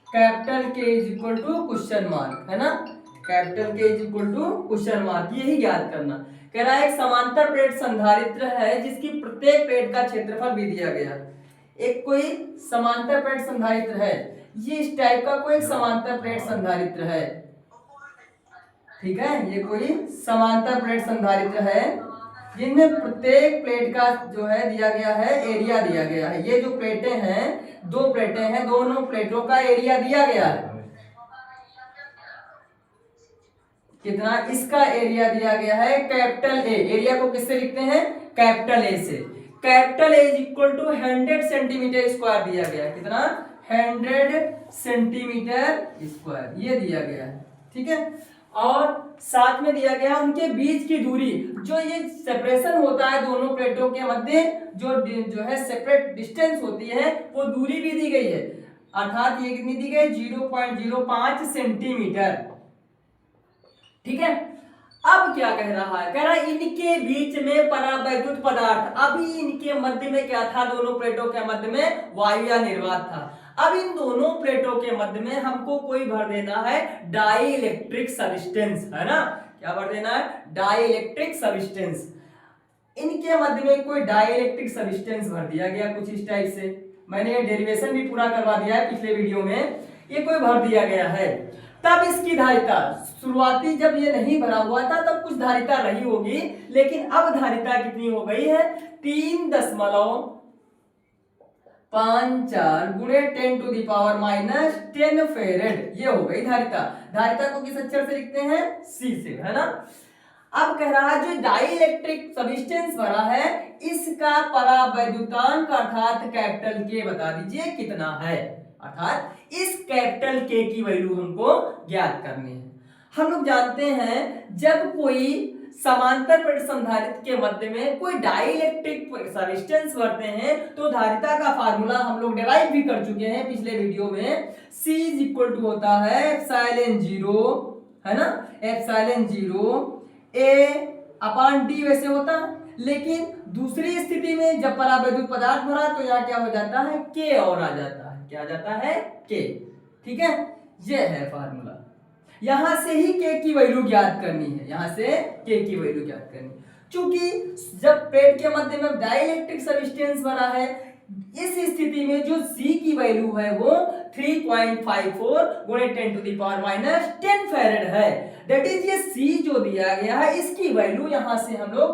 capital K is equal to question mark, है ना, capital K is equal to question mark, यही ज्ञात करना। कह रहा है एक समांतर प्लेट संधारित्र है जिसकी प्रत्येक प्लेट का क्षेत्रफल भी दिया गया। एक कोई समांतर प्लेट संधारित्र है, ये इस टाइप का कोई समांतर प्लेट संधारित्र है, ठीक है, ये कोई समांतर प्लेट संधारित्र है जिनमें प्रत्येक प्लेट का जो है दिया गया है, एरिया दिया गया है। ये जो प्लेटें हैं, 2 प्लेटें हैं, दोनों प्लेटों का एरिया दिया गया है। कितना, इसका एरिया दिया गया है कैपिटल ए। एरिया को किससे लिखते हैं, कैपिटल ए से। Capital A is equal to 100 centimetre square दिया गया है। कितना, 100 सेंटीमीटर स्क्वायर ये दिया गया है। ठीक है, और साथ में दिया गया उनके बीच की दूरी, जो ये सेपरेशन होता है दोनों प्लेटों के मध्य, जो है सेपरेट डिस्टेंस होती है, वो दूरी भी दी गई है। अर्थात ये कितनी दी गई, 0.05 सेंटीमीटर। ठीक है, अब क्या कह रहा है, कह रहा है इनके बीच में परावैद्युत पदार्थ, अभी इनके मध्य में क्या था, दोनों प्लेटों के मध्य में वायु या निर्वात था। अब इन दोनों प्लेटों के मध्य में हमको कोई भर देना है डाई इलेक्ट्रिक सब्सटेंस, है ना। क्या भर देना है, डाई इलेक्ट्रिक सब्सटेंस। इनके मध्य में कोई डाई इलेक्ट्रिक सब्सटेंस भर दिया गया कुछ इस टाइप से। मैंने ये डेरिवेशन भी पूरा करवा दिया है पिछले वीडियो में। ये कोई भर दिया गया है, तब इसकी धारिता, शुरुआती जब ये नहीं भरा हुआ था तब कुछ धारिता रही होगी, लेकिन अब धारिता कितनी हो गई है, 3.54 गुणे 10⁻⁻10 फेरेड ये हो गई धारिता। धारिता को किस अक्षर से लिखते हैं, सी से, है ना। अब कह रहा है जो डाई इलेक्ट्रिक सब्सटेंस भरा है इसका परावैद्युतांक अर्थात कैपिटल के बता दीजिए कितना है। अर्थात इस कैपिटल के की वैल्यू हमको ज्ञात करनी है। हम लोग जानते हैं जब कोई समांतर प्लेट संधारित्र के मध्य में कोई डाई इलेक्ट्रिक सब्सटेंस भरते हैं तो धारिता का फार्मूला हम लोग डिराइव भी कर चुके हैं पिछले वीडियो में। C इज इक्वल टू होता है एप्सिलॉन 0, है ना, एप्सिलॉन 0 A/D वैसे होता है, लेकिन दूसरी स्थिति में जब परावैद्युत पदार्थ भरा तो यहाँ क्या हो जाता है, K और आ जाता है। क्या आ जाता है, K। ठीक है, ये है फार्मूला। यहां से ही K की वैल्यू ज्ञात करनी है, यहां से K की वैल्यू ज्ञात करनी। चूंकि जब प्लेट के मध्य में डाइलेक्ट्रिक सब्सटेंस भरा है, इस स्थिति में जो C की वैल्यू है वो 3.54 गुणे 10⁻⁻10 फेरेड है। दैट इज ये C जो दिया गया है इसकी वैल्यू यहां से हम लोग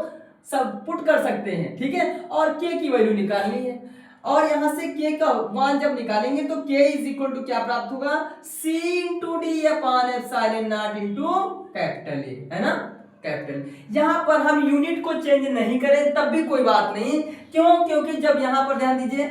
सब पुट कर सकते हैं। ठीक है, और K की वैल्यू निकालनी है, और यहां से K का मान जब निकालेंगे तो K इज इक्वल टू क्या प्राप्त होगा, C into D upon epsilon not into capital A, है ना, कैपिटल। यहां पर हम यूनिट को चेंज नहीं करें तब भी कोई बात नहीं, क्यों, क्योंकि जब यहां पर ध्यान दीजिए,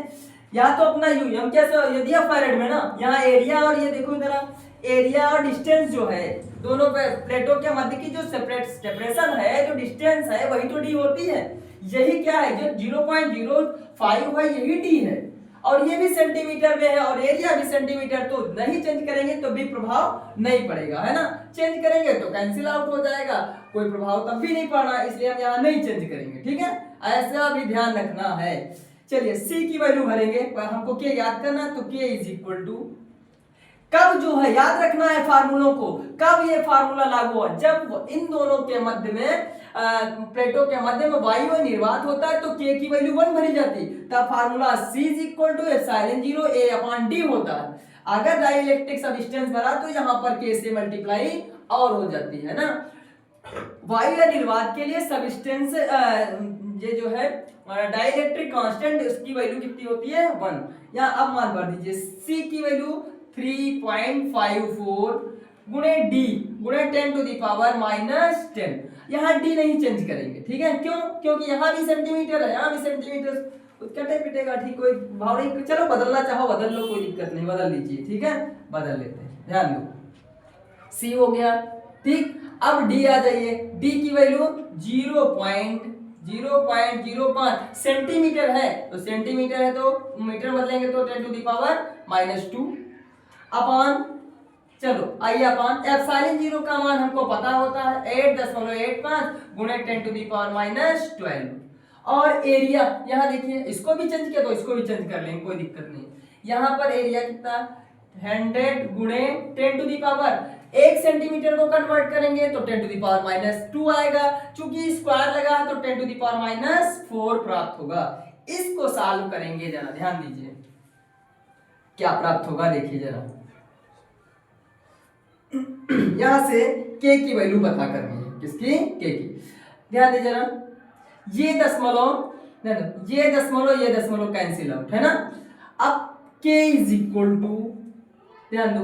या तो अपना हम कैसे यदि फेरेड में ना, यहाँ एरिया और ये देखो जरा, एरिया और डिस्टेंस जो है दोनों प्लेटों के मध्य की जो सेपरेशन है, जो डिस्टेंस है वही तो डी होती है। यही क्या है, जो 0.05 है यही डी है, और ये भी सेंटीमीटर में है और एरिया भी सेंटीमीटर, तो नहीं चेंज करेंगे तो भी प्रभाव नहीं पड़ेगा, है ना। चेंज करेंगे तो कैंसिल आउट हो जाएगा, कोई प्रभाव तब भी नहीं पड़ना, इसलिए हम यहाँ नहीं चेंज करेंगे। ठीक है, ऐसा भी ध्यान रखना है। चलिए C की वैल्यू भरेंगे, पर हमको K याद करना, तो K इज इक्वल टू, कब जो है याद रखना है फार्मूलों को, कब ये फार्मूला लागू हो, जब इन दोनों के मध्य में प्लेटों के मध्य में वायु निर्वात होता है तो K की वैल्यू 1 भरी जाती, तब formula C is equal to epsilon 0 A/D होता है। अगर डाइलेक्ट्रिक सब्सटेंस भरा तो यहाँ पर K से मल्टीप्लाई और हो जाती है ना। वायु या निर्वात के लिए सब्सटेंस ये जो है डाइलेक्ट्रिक कांस्टेंट, उसकी वैल्यू कितनी होती है, 1। यहाँ अब मान भर दीजिए, C की वैल्यू 3.54 गुणे D गुणे 10⁻⁻10। यहाँ D नहीं चेंज करेंगे, ठीक है, क्यों, क्योंकि यहाँ भी सेंटीमीटर है, यहाँ भी सेंटीमीटर, कटे पिटेगा, ठीक, कोई भाव नहीं, चलो बदलना चाहो बदल लो, कोई दिक्कत नहीं, बदल लीजिए। ठीक है, बदल लेते हैं, ध्यान दो, C हो गया, ठीक। अब D आ जाइए, D की वैल्यू 0.05 सेंटीमीटर है, तो सेंटीमीटर है तो मीटर बदलेंगे तो 10⁻⁻2 अपॉन, चलो आइए अपॉन एप्सिलॉन 0 का मान हमको पता होता है 8.85 गुणे 10⁻⁻12। और एरिया यहाँ देखिए, इसको भी चेंज किया तो इसको भी चेंज कर लेंगे, कोई दिक्कत नहीं। यहाँ पर एरिया कितना, 100 गुणे 10⁻, 1 सेंटीमीटर को कन्वर्ट करेंगे तो 10⁻⁻2 आएगा, चूंकि स्क्वायर लगा है तो 10⁻⁻4 प्राप्त होगा। इसको सॉल्व करेंगे, जरा ध्यान दीजिए क्या प्राप्त होगा, देखिए जरा। यहां से K की वैल्यू पता करनी है, किसकी, K की, ध्यान दीजिए जरा, ये दशमलव कैंसिल आउट, है ना। अब K इज इक्वल टू, ध्यान दो,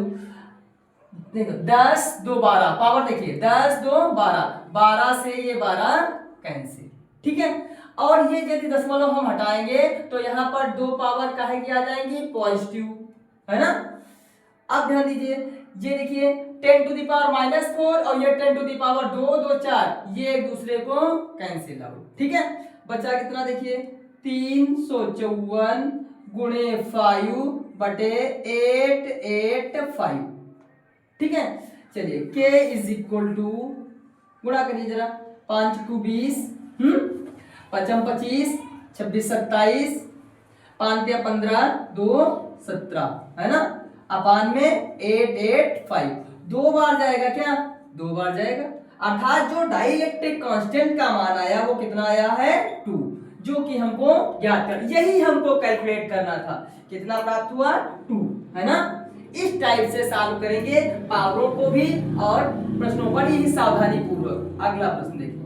देखो 10 2 12 पावर देखिए 10 2 12 12 से ये 12 कैंसिल। ठीक है, और ये यदि दशमलव हम हटाएंगे तो यहाँ पर 2 पावर काहे की आ जाएंगी पॉजिटिव, है ना। अब ध्यान दीजिए, ये देखिए 10 टू द पावर -4 और ये 10 टू द पावर 2 2 4, ये एक दूसरे को कैंसिल आउट। ठीक है, बचा कितना देखिए 354 गुणे 5 बटे 885। ठीक है, चलिए k इज इक्वल टू गुणा करिए जरा 5 टू 20, 5 25 26 27 5 या 15 2 17, है ना, अपान में 885 दो बार जाएगा क्या, 2 बार जाएगा, अर्थात जो डाइलेक्ट्रिक कांस्टेंट का मान आया वो कितना आया है 2, जो कि हमको ज्ञात कर, यही हमको कैलकुलेट करना था, कितना प्राप्त हुआ 2, है ना। इस टाइप से सॉल्व करेंगे पावरों को भी और प्रश्नों पर ही सावधानी पूर्वक। अगला प्रश्न देखिए,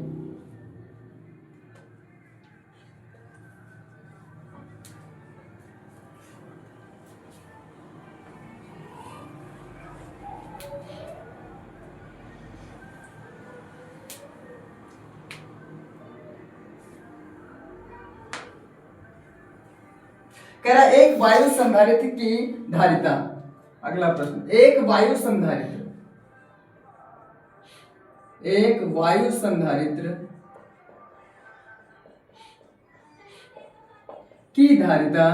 कह रहा एक वायु संधारित्र की धारिता। अगला प्रश्न, एक वायु संधारित्र की धारिता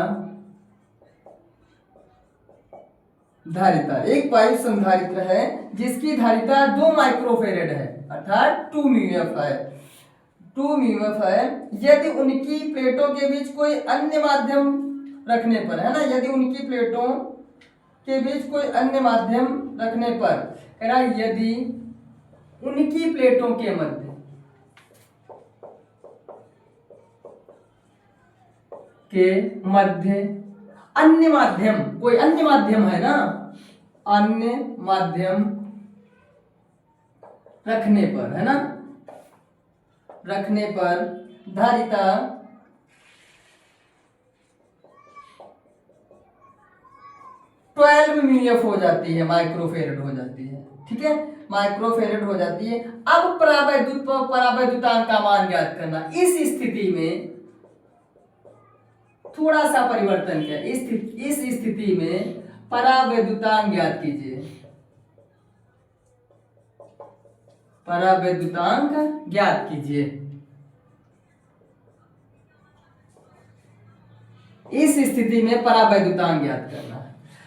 एक वायु संधारित्र है जिसकी धारिता 2 माइक्रोफेरेड है, अर्थात 2 म्यूएफ है, 2 म्यूएफ है। यदि उनकी प्लेटों के बीच कोई अन्य माध्यम रखने पर, है ना, यदि उनकी प्लेटों के बीच कोई अन्य माध्यम रखने पर, कह रहा यदि उनकी प्लेटों के मध्य अन्य माध्यम, कोई अन्य माध्यम है ना, अन्य माध्यम रखने पर, है ना, रखने पर धारिता 12 म्यूएफ हो जाती है, माइक्रोफेरेड हो जाती है। ठीक है, माइक्रोफेरेड हो जाती है। अब परावैद्युतांक का मान ज्ञात करना। इस स्थिति में थोड़ा सा परिवर्तन किया, इस स्थिति में परावैद्युतांक ज्ञात कीजिए, परावैद्युतांक ज्ञात कीजिए। इस स्थिति में परावैद्युतांक ज्ञात करना है।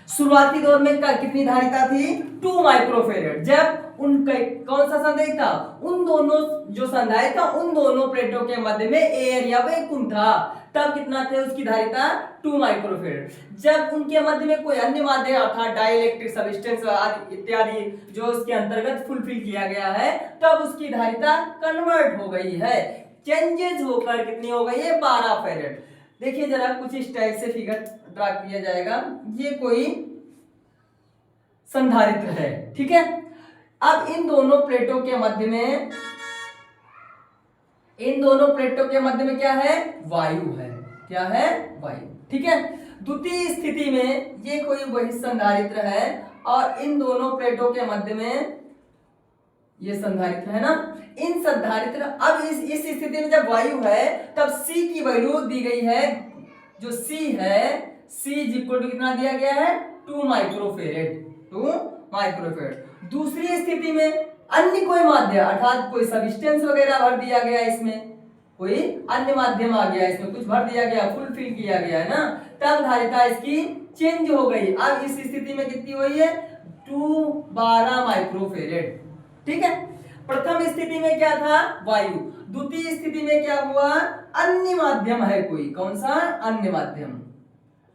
शुरुआती दौर में कितनी धारिता थी 2 माइक्रोफेरेड। जब उनका कौन सा संधारित्र था, उन दोनों जो संधारित्र था उन दोनों प्लेटों के मध्य में एयर या वैक्यूम था, तब कितना थे उसकी धारिता 2 माइक्रोफेरेड। जब उनके मध्य में कोई अन्य माध्यम अर्थात डाइलेक्ट्रिक सब्सटेंस आदि इत्यादि जो उसके अंतर्गत फुलफिल किया गया है, तब उसकी धारिता कन्वर्ट हो गई है, चेंजेस होकर कितनी हो गई है 12 फेरेड। देखिए जरा कुछ इस टाइप से फिगर ड्रा किया जाएगा, ये कोई संधारित्र है। ठीक है, अब इन दोनों प्लेटों के मध्य में क्या है, वायु है। क्या है, वायु। ठीक है, द्वितीय स्थिति में ये कोई वही संधारित्र है और इन दोनों प्लेटों के मध्य में ये संधारित्र है ना, इन संधारित्र। अब इस स्थिति में जब वायु है तब C की वैल्यू दी गई है, जो C है C इज इक्वल टू कितना दिया गया है 2 माइक्रोफेरेड, 2 माइक्रोफेरेड। दूसरी स्थिति में अन्य कोई माध्यम अर्थात कोई सब्सटेंस वगैरह भर दिया गया, इसमें कोई अन्य माध्यम आ गया, इसमें कुछ भर दिया गया, फुलफिल किया गया है ना, तब धारिता इसकी चेंज हो गई। अब इस स्थिति में कितनी हुई है 12 माइक्रोफेरेड। ठीक है, प्रथम स्थिति में क्या था वायु, द्वितीय स्थिति में क्या हुआ अन्य माध्यम है कोई, कौन सा अन्य माध्यम,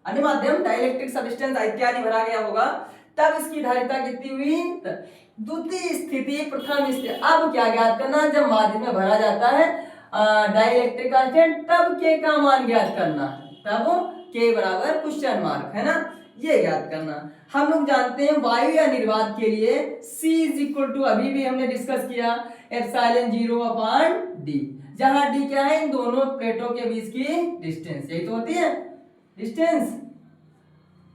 अन्य माध्यम डाइलेक्ट्रिक सब्सटेंस इत्यादि भरा गया होगा, तब इसकी धारिता कितनी हुई द्वितीय स्थिति प्रथम स्थिति। अब क्या ज्ञात करना, जब माध्यम में भरा जाता है डाइलेक्ट्रिक कांस्टेंट तब के का मान ज्ञात करना, तब के बराबर क्वेश्चन मार्क, है ना, ये ज्ञात करना। हम लोग जानते हैं वायु या निर्वात के लिए C इज इक्वल टू, अभी भी हमने डिस्कस किया, एप्सिलॉन 0/d, जहां d क्या है इन दोनों प्लेटों के बीच की डिस्टेंस, यही तो होती है डिस्टेंस,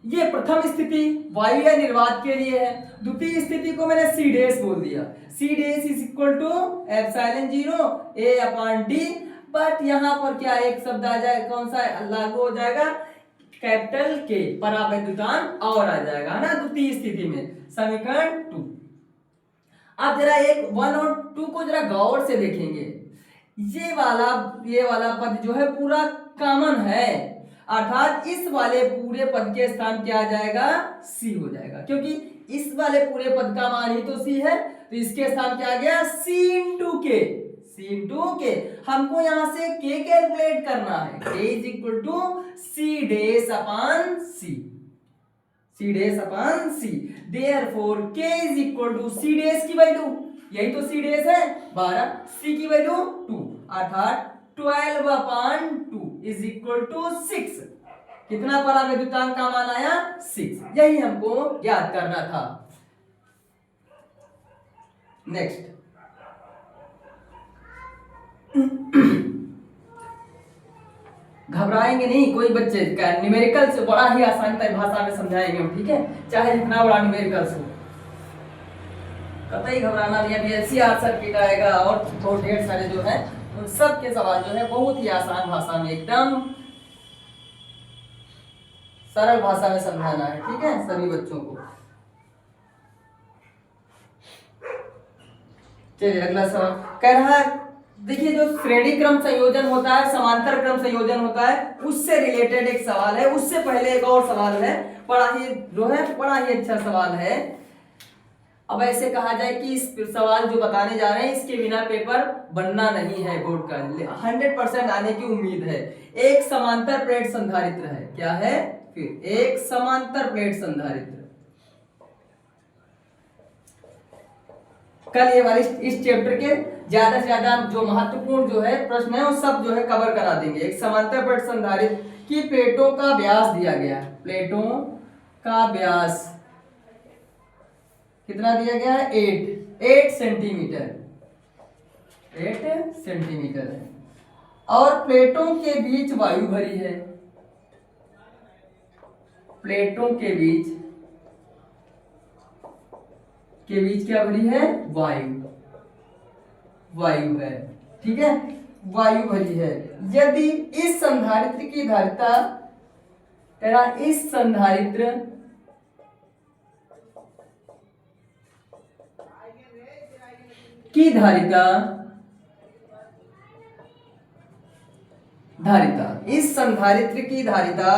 ये प्रथम स्थिति वायु या निर्वात के लिए है। द्वितीय स्थिति को मैंने सी डैश बोल दिया। C dash is equal to epsilon 0 A upon D. But यहाँ पर क्या एक शब्द आ जाए, कौन सा लागू हो जाएगा, कैपिटल के परावैद्युतांक और आ जाएगा ना द्वितीय स्थिति में, समीकरण 2। अब जरा एक 1 और 2 को जरा गौर से देखेंगे। ये वाला पद जो है पूरा कॉमन है, अर्थात इस वाले पूरे पद के स्थान क्या आ जाएगा, सी हो जाएगा, क्योंकि इस वाले पूरे पद का मान ही तो सी है, तो इसके स्थान क्या आ गया, सी इंटू के। सी इंटू के हमको यहां से के कैलकुलेट करना है, K is equal to C dash upon C, C dash upon C. Therefore K is equal to C dash की वैल्यू, यही तो सी डैश है 12, सी की वैल्यू 2, अर्थात 12 अपॉन 2 इज इक्वल टू 6। कितना परावैद्युतांक का मान आया, 6। यही हमको ज्ञात करना था। नेक्स्ट घबराएंगे नहीं कोई बच्चे का, न्यूमेरिकल से बड़ा ही आसान भाषा में समझाएंगे हम, ठीक है, चाहे जितना बड़ा न्यूमेरिकल हो, कतई घबराना नहीं। अभी एनसीईआरटी सर्किट आएगा और बहुत ढेर सारे जो है उन सब के सवाल जो है बहुत ही आसान भाषा में, एकदम सरल भाषा में समझाना है, ठीक है, सभी बच्चों को। चलिए अगला सवाल कह रहा है, देखिए जो श्रेणी क्रम संयोजन होता है, समांतर क्रम संयोजन होता है, उससे रिलेटेड एक सवाल है। उससे पहले एक और सवाल है, बड़ा ही अच्छा सवाल है। अब ऐसे कहा जाए कि इस सवाल जो बताने जा रहे हैं इसके बिना पेपर बनना नहीं है बोर्ड का, 100% आने की उम्मीद है। एक समांतर प्लेट संधारित्र है, क्या है, फिर एक समांतर प्लेट संधारित्र। कल ये वाले इस चैप्टर के ज्यादा से ज्यादा जो महत्वपूर्ण जो है प्रश्न है वो सब जो है कवर करा देंगे। एक समांतर प्लेट संधारित्र की प्लेटों का व्यास दिया गया है, प्लेटों का व्यास कितना दिया गया है, 8 सेंटीमीटर, 8 सेंटीमीटर है, और प्लेटों के बीच वायु भरी है, प्लेटों के बीच क्या भरी है, वायु है, ठीक है, वायु भरी है। यदि इस संधारित्र की धारिता, इस संधारित्र की धारिता इस संधारित्र की धारिता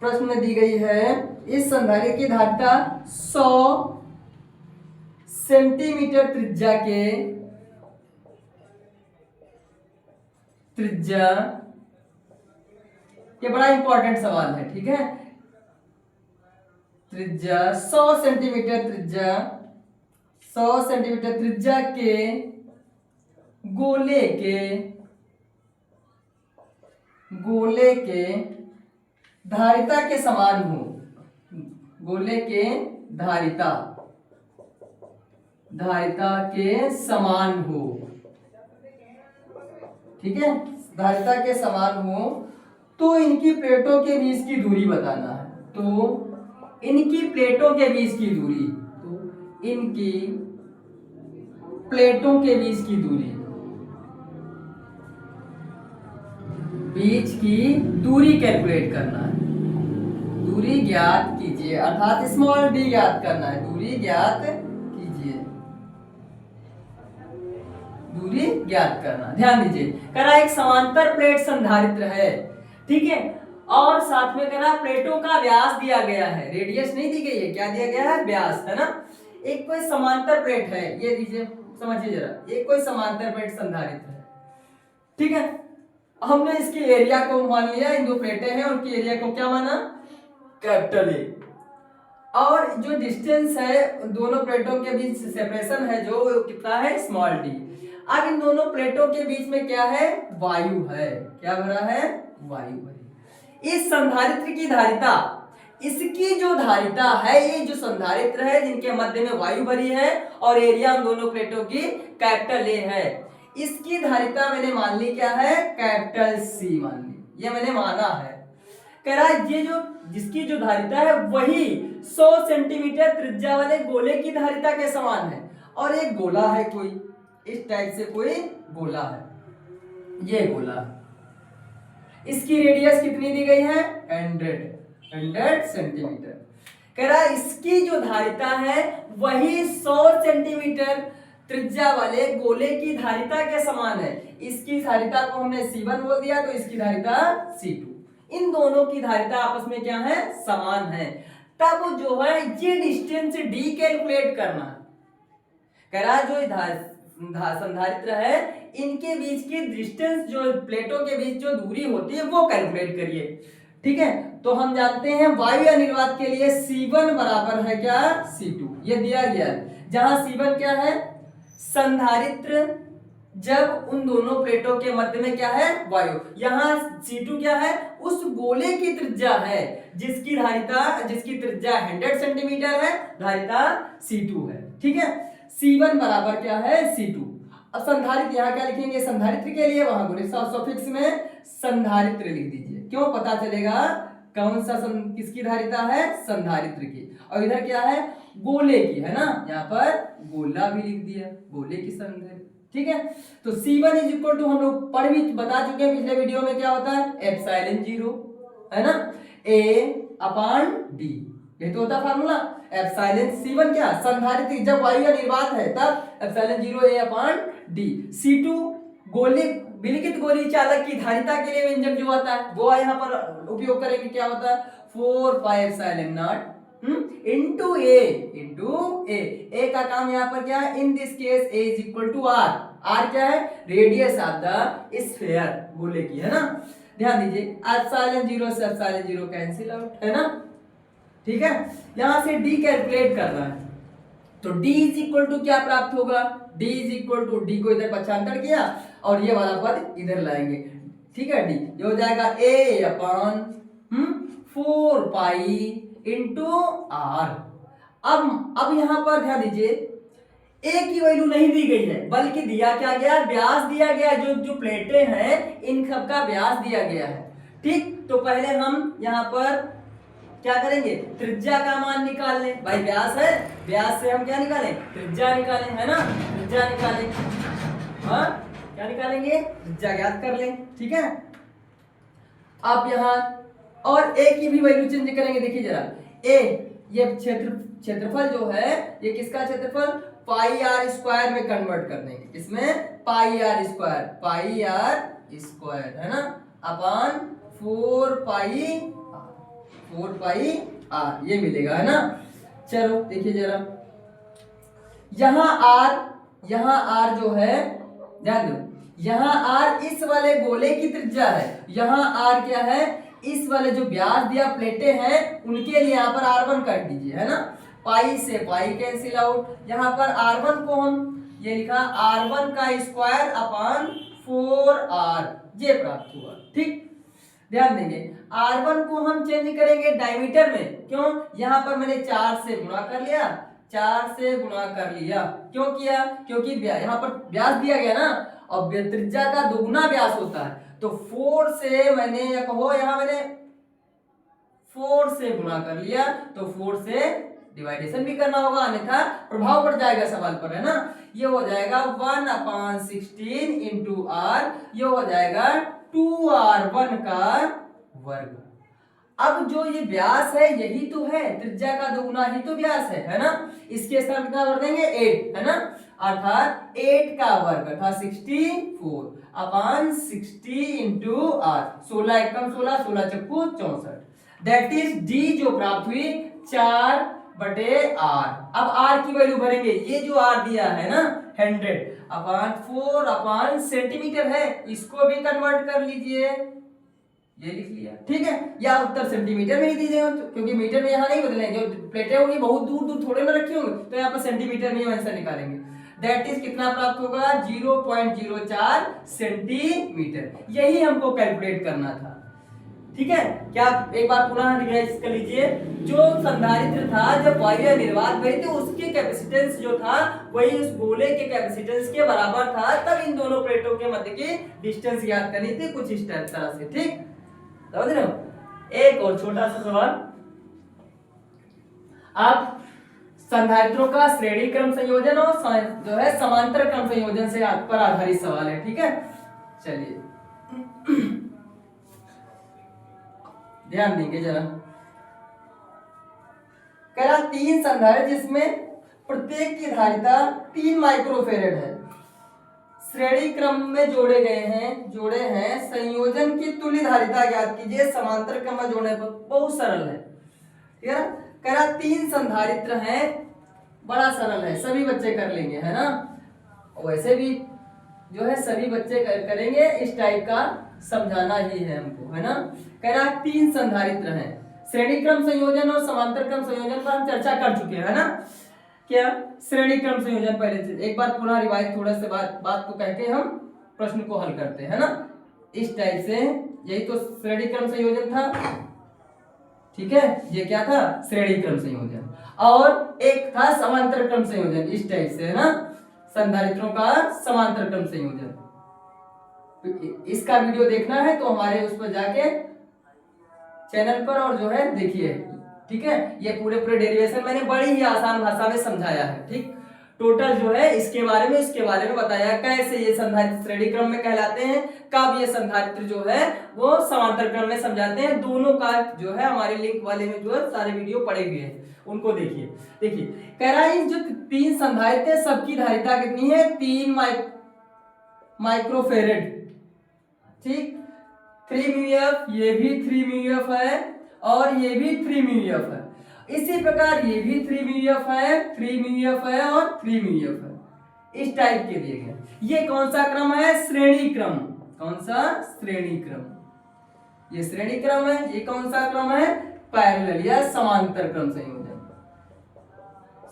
प्रश्न में दी गई है, इस संधारित्र की धारिता 100 सेंटीमीटर त्रिज्या ये बड़ा इंपॉर्टेंट सवाल है, ठीक है, त्रिज्या 100 सेंटीमीटर त्रिज्या के गोले के धारिता के समान हो, गोले के धारिता के समान हो, ठीक है, धारिता के समान हो, तो इनकी प्लेटों के बीच की दूरी बताना है। तो इनकी प्लेटों के बीच की दूरी, कैलकुलेट करना है, दूरी ज्ञात कीजिए, अर्थात स्मॉल डी ज्ञात करना है, दूरी ज्ञात करना। ध्यान दीजिए, करा एक समांतर प्लेट संधारित्र है, ठीक है, और साथ में करा प्लेटों का व्यास दिया गया है, रेडियस नहीं दी गई है, क्या दिया गया है, व्यास, है ना। एक कोई समांतर प्लेट है, ये दीजिए, समझिए जरा, एक कोई समांतर प्लेट संधारित्र है, ठीक है, हमने इसके एरिया को मान लिया, इन दो प्लेटें हैं उनकी एरिया को क्या माना, कैपिटल ए, और जो डिस्टेंस है दोनों प्लेटों के बीच सेपरेशन है जो कितना है, स्मॉल डी। अब इन दोनों प्लेटों के बीच में क्या है, वायु है, क्या भरा है, वायु भरी। इस संधारित्र की धारिता, इसकी जो धारिता है, ये जो संधारित्र है जिनके मध्य में वायु भरी है और एरिया उन दोनों प्लेटों की कैपिटल ए है, इसकी धारिता मैंने मान ली क्या है, कैपिटल सी मान ली, ये मैंने माना है। कह रहा है ये जो जिसकी जो धारिता है वही 100 सेंटीमीटर त्रिज्या वाले गोले की धारिता के समान है। और एक गोला है कोई इस टाइप से, कोई गोला है, ये गोला, इसकी रेडियस कितनी दी गई है 100 सेंटीमीटर। कह रहा है इसकी जो धारिता है वही 100 सेंटीमीटर त्रिज्या वाले गोले की धारिता के समान है। इसकी धारिता को हमने C1 बोल दिया तो इसकी धारिता C2। इन दोनों की धारिता आपस में क्या है समान है। तब जो है ये डिस्टेंस D कैलकुलेट करना। कह रहा है जो संधारित्र है इनके बीच की डिस्टेंस, जो प्लेटों के बीच जो दूरी होती है वो कैलकुलेट करिए। ठीक है, तो हम जानते हैं वायु निर्वात के लिए C1 बराबर है क्या C2, ये दिया गया है। जहां C1 क्या है संधारित्र, जब उन दोनों प्लेटों के मध्य में क्या है वायु। यहाँ C2 क्या है उस गोले की त्रिज्या है जिसकी त्रिज्या 100 सेंटीमीटर है, धारिता C2 है। ठीक है, C1 बराबर क्या है C2। अब संधारित्र यहाँ क्या लिखेंगे संधारित्र के लिए, वहां गुणित सफिक्स में संधारित्र लिख दीजिए। क्यों, पता चलेगा कौन सा किसकी धारिता है संधारित्र की। और इधर क्या है गोले की है ना, यहाँ पर गोला भी लिख दिया, गोले की संधारित्र। ठीक है, तो C1 इज इक्वल टू हम लोग पढ़ भी बता चुके हैं पिछले वीडियो में क्या होता है एप्सिलॉन 0 है ना, A/D, ये तो होता फार्मूला। एप्सिलॉन C1 क्या संधारित्र, जब वायु या निर्वात है तब एप्सिलॉन 0 A/D। C2 गोली विलिखित गोली चालक की धारिता के लिए व्यंजक जो आता है वो यहाँ पर उपयोग करेंगे, क्या होता है 4 pi epsilon not into A का काम यहाँ पर क्या है in this case A is equal to R क्या है रेडियस ऑफ द स्फीयर गोले की है ना। ध्यान दीजिए एप्सिलॉन 0 से एप्सिलॉन 0 कैंसिल आउट है ना। ठीक है, यहां से D कैलकुलेट करना है तो D इज इक्वल टू क्या प्राप्त होगा, D is equal to D को इधर पक्षांतर किया और ये वाला पद इधर लाएंगे। ठीक है, D ये हो जाएगा A/4 पाई इंटू R। अब यहां पर ध्यान दीजिए A की वैल्यू नहीं दी गई है बल्कि दिया क्या गया व्यास दिया गया, जो प्लेटें हैं इन सब का व्यास दिया गया है। ठीक, तो पहले हम यहाँ पर क्या करेंगे त्रिज्या का मान निकाल लें। भाई व्यास है, व्यास से हम क्या निकालें त्रिज्या निकालें है ना, त्रिज्या निकालें। हाँ क्या निकालेंगे त्रिज्या ज्ञात कर लें। ठीक है, आप यहाँ और A की भी वैल्यू चेंज करेंगे। देखिए जरा A ये क्षेत्रफल जो है ये किसका क्षेत्रफल पाई आर स्क्वायर में कन्वर्ट कर देंगे, किसमें पाई आर स्क्वायर है ना अपॉन 4 पाई आर ये मिलेगा है ना। चलो देखिए जरा यहाँ आर जो है ध्यान दो, यहाँ आर इस वाले गोले की त्रिज्या है, यहाँ आर क्या है इस वाले जो व्यास दिया प्लेटें हैं उनके लिए यहाँ पर R1 कर दीजिए है ना, पाई से पाई कैंसिल आउट। यहाँ पर R1 को हम ये लिखा R1 का स्क्वायर अपॉन 4R ये प्राप्त हुआ। ठीक, ध्यान देंगे R1 को हम चेंज करेंगे डायमीटर में। क्यों, यहाँ पर मैंने 4 से गुणा कर लिया, 4 से गुणा कर लिया। क्यों किया, क्योंकि यहाँ पर व्यास दिया गया ना और त्रिज्या का दोगुना व्यास होता है तो 4 से मैंने या कहो यहाँ मैंने 4 से गुणा कर लिया तो 4 से डिवाइडेशन भी करना होगा अन्यथा प्रभाव पड़ जाएगा सवाल पर है ना। ये हो जाएगा 1/16 इंटू R, ये हो जाएगा 2R1 का वर्ग। अब जो ये व्यास है यही तो है, त्रिज्या का दोगुना ही तो व्यास है ना। इसके स्थान कितना कर देंगे 8 है ना, अर्थात 8 का वर्ग अर्थात 64 अपॉन 60 इंटू R। 16 एकम 16, 16 चक्कू 64। दैट इज D जो प्राप्त हुई 4/R। अब R की वैल्यू भरेंगे, ये जो R दिया है ना 100 अपॉन 4 अपॉन सेंटीमीटर है, इसको भी कन्वर्ट कर लीजिए, ये लिख लिया। ठीक है, या उत्तर सेंटीमीटर में ही दीजिएगा क्योंकि मीटर में यहाँ नहीं बदलेंगे, जो प्लेटें होंगी बहुत दूर दूर थोड़े ना रखी होंगी तो यहाँ पर सेंटीमीटर में आंसर निकालेंगे। दैट इज कितना प्राप्त होगा 0.04 सेंटीमीटर, यही हमको कैलकुलेट करना था। ठीक है, क्या एक बार पुनः रिवाइज कर लीजिए। जो संधारित्र था जब वायु निर्वात भरी थी उसके कैपेसिटेंस जो था वही उस गोले के कैपेसिटेंस के बराबर था, तब इन दोनों प्लेटों के मध्य की डिस्टेंस ज्ञात करनी थी कुछ इस तरह से। ठीक समझ रहे हो। एक और छोटा सा सवाल, आप संधारित्रों का श्रेणी क्रम संयोजन और जो है समांतर क्रम संयोजन से पर आधारित सवाल है, ठीक है। चलिए ध्यान देंगे जरा। कह रहा 3 संधारित्र जिसमें प्रत्येक की धारिता 3 माइक्रोफेरेड है, श्रेणी क्रम में जोड़े हैं, संयोजन की तुल्य धारिता ज्ञात कीजिए। समांतर क्रम में जोड़ने पर बहुत सरल है, ठीक है। कह रहा 3 संधारित्र हैं, बड़ा सरल है, सभी बच्चे कर लेंगे, है ना। वैसे भी जो है सभी बच्चे करेंगे, इस टाइप का समझाना ही है हमको, है ना। कह रहा 3 संधारित्र हैं, श्रेणी क्रम संयोजन और समांतर क्रम संयोजन पर हम चर्चा कर चुके हैं, है ना। क्या श्रेणी क्रम संयोजन पहले से एक बार पुनः रिवाइज थोड़ा से बात को कह के हम प्रश्न को हल करते हैं, है ना। इस टाइप से यही तो श्रेणी क्रम संयोजन था, ठीक है। ये क्या था? श्रेणी क्रम संयोजन। और एक था समांतर क्रम संयोजन, इस टाइप से, है ना, संधारित्रों का समांतर क्रम संयोजन। तो इसका वीडियो देखना है तो हमारे उस पर जाके चैनल पर और जो है देखिए, ठीक है। ये पूरे डेरिवेशन मैंने बड़ी ही आसान भाषा में समझाया है, ठीक। टोटल जो है इसके बारे में बताया कैसे ये संधारित्र श्रेणी क्रम में कहलाते हैं, कब ये संधारित्र जो है वो समांतर क्रम में समझाते हैं। दोनों का जो है हमारे लिंक वाले में जो है सारे वीडियो पड़े हुए हैं, उनको देखिए। कह रहा है जो 3 संधारित्र सबकी धारिता कितनी है? 3 माइक्रोफेरेड, ठीक। 3 म्यूएफ, ये भी 3 म्यूएफ है और ये भी 3 म्यूएफ है। इसी प्रकार ये भी 3 म्यूएफ है, 3 म्यूएफ है और 3 म्यूएफ है, इस टाइप के दिए गए। ये कौन सा क्रम है? श्रेणी क्रम। कौन सा? श्रेणी क्रम। ये श्रेणी क्रम है। ये कौन सा क्रम है? पैरेलल या समांतर क्रम संयोजन,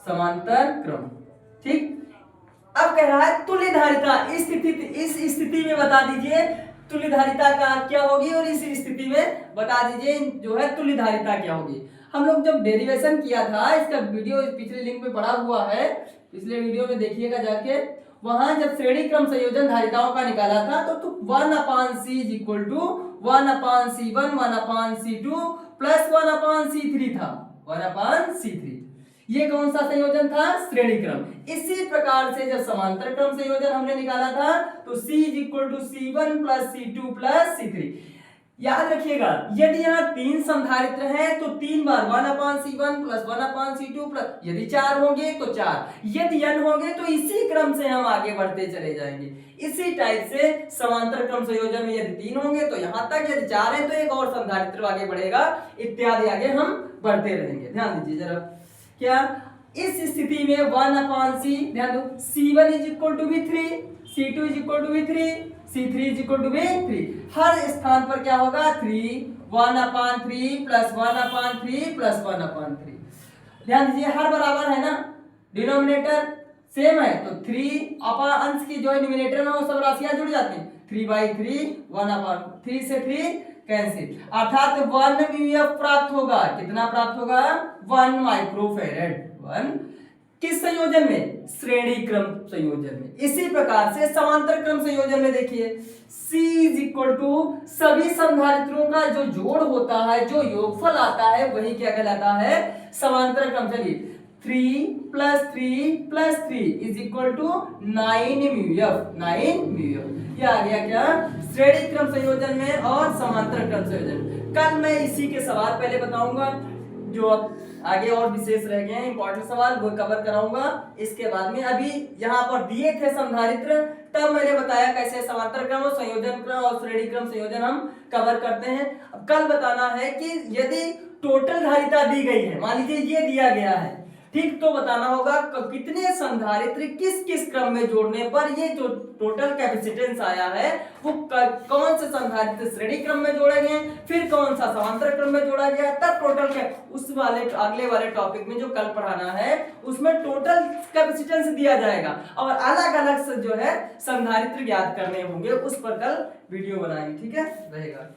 समांतर क्रम, ठीक। अब कह रहा है तुल्य धारिता। इस स्थिति में बता दीजिए तुल्य धारिता का क्या होगी और इस स्थिति में बता दीजिए जो है तुल्य धारिता क्या होगी। हम लोग जब डेरिवेशन किया था, इसका वीडियो पिछले लिंक में पड़ा हुआ है, पिछले वीडियो में देखिएगा जाके। वहां जब श्रेणी क्रम संयोजन धारिताओं का निकाला था तो 1/c is equal to 1/c1 1/c2 plus 1/c3 था, 1/c3। ये कौन सा संयोजन था? श्रेणी क्रम। इसी प्रकार से जब समांतर क्रम संयोजन हमने निकाला था तो c is equal to c1 plus c2 plus c3। याद रखिएगा, यदि यहाँ 3 संधारित्र हैं तो 3 बार 1/c1 प्लस 1/c2 प्लस, यदि 4 होंगे तो 4, यदि n होंगे तो इसी क्रम से हम आगे बढ़ते चले जाएंगे। इसी टाइप से समांतर क्रम संयोजन में यदि 3 होंगे तो यहाँ तक, यदि 4 है तो एक और संधारित्र आगे बढ़ेगा, इत्यादि आगे हम बढ़ते रहेंगे। ध्यान दीजिए जरा। क्या इस स्थिति में 1/c, ध्यान दो, c1 इज इक्वल टू भी 3, c2 इज इक्वल टू भी 3, c3 इज इक्वल टू भी 3। हर स्थान पर क्या होगा? 3, 1/3 प्लस 1/3 प्लस 1/3। ध्यान दीजिए हर बराबर है ना, डिनोमिनेटर सेम है तो 3 अंश की जो है न्यूमरेटर में वो सब राशियां जुड़ जाती हैं। 3/3 1/3 से 3 कैंसिल, अर्थात 1 म्यूएफ प्राप्त होगा। कितना प्राप्त होगा? 1 माइक्रोफेरेड। 1 किस संयोजन में? श्रेणी क्रम संयोजन में। इसी प्रकार से समांतर क्रम संयोजन में देखिए C इज इक्वल टू सभी संधारित्रों का जो जोड़ होता है, जो योगफल आता है, वही क्या कहलाता है? समांतर क्रम। चलिए 3 plus 3 plus 3 is equal to 9 म्यूएफ, 9 म्यूएफ। ये आ गया क्या? श्रेणी क्रम संयोजन में और समांतर क्रम संयोजन। कल मैं इसी के सवाल पहले बताऊंगा, जो आगे और विशेष रह गए हैं इंपॉर्टेंट सवाल वो कवर कराऊंगा इसके बाद में। अभी यहाँ पर दिए थे संधारित्र, तब मैंने बताया कैसे समांतर क्रम और संयोजन क्रम और श्रेणी क्रम संयोजन हम कवर करते हैं। अब कल बताना है कि यदि टोटल धारिता दी गई है, मान लीजिए ये दिया गया है, ठीक, तो बताना होगा कितने संधारित्र किस किस क्रम में जोड़ने पर ये जो टोटल कैपेसिटेंस आया है वो कौन से संधारित्र श्रेणी क्रम में जोड़े गए, फिर कौन सा समांतर क्रम में जोड़ा गया, तब टोटल उस वाले अगले वाले टॉपिक में जो कल पढ़ाना है उसमें टोटल कैपेसिटेंस दिया जाएगा और अलग अलग से जो है संधारित्र ज्ञात करने होंगे, उस पर कल वीडियो बनाएंगे, ठीक है रहेगा।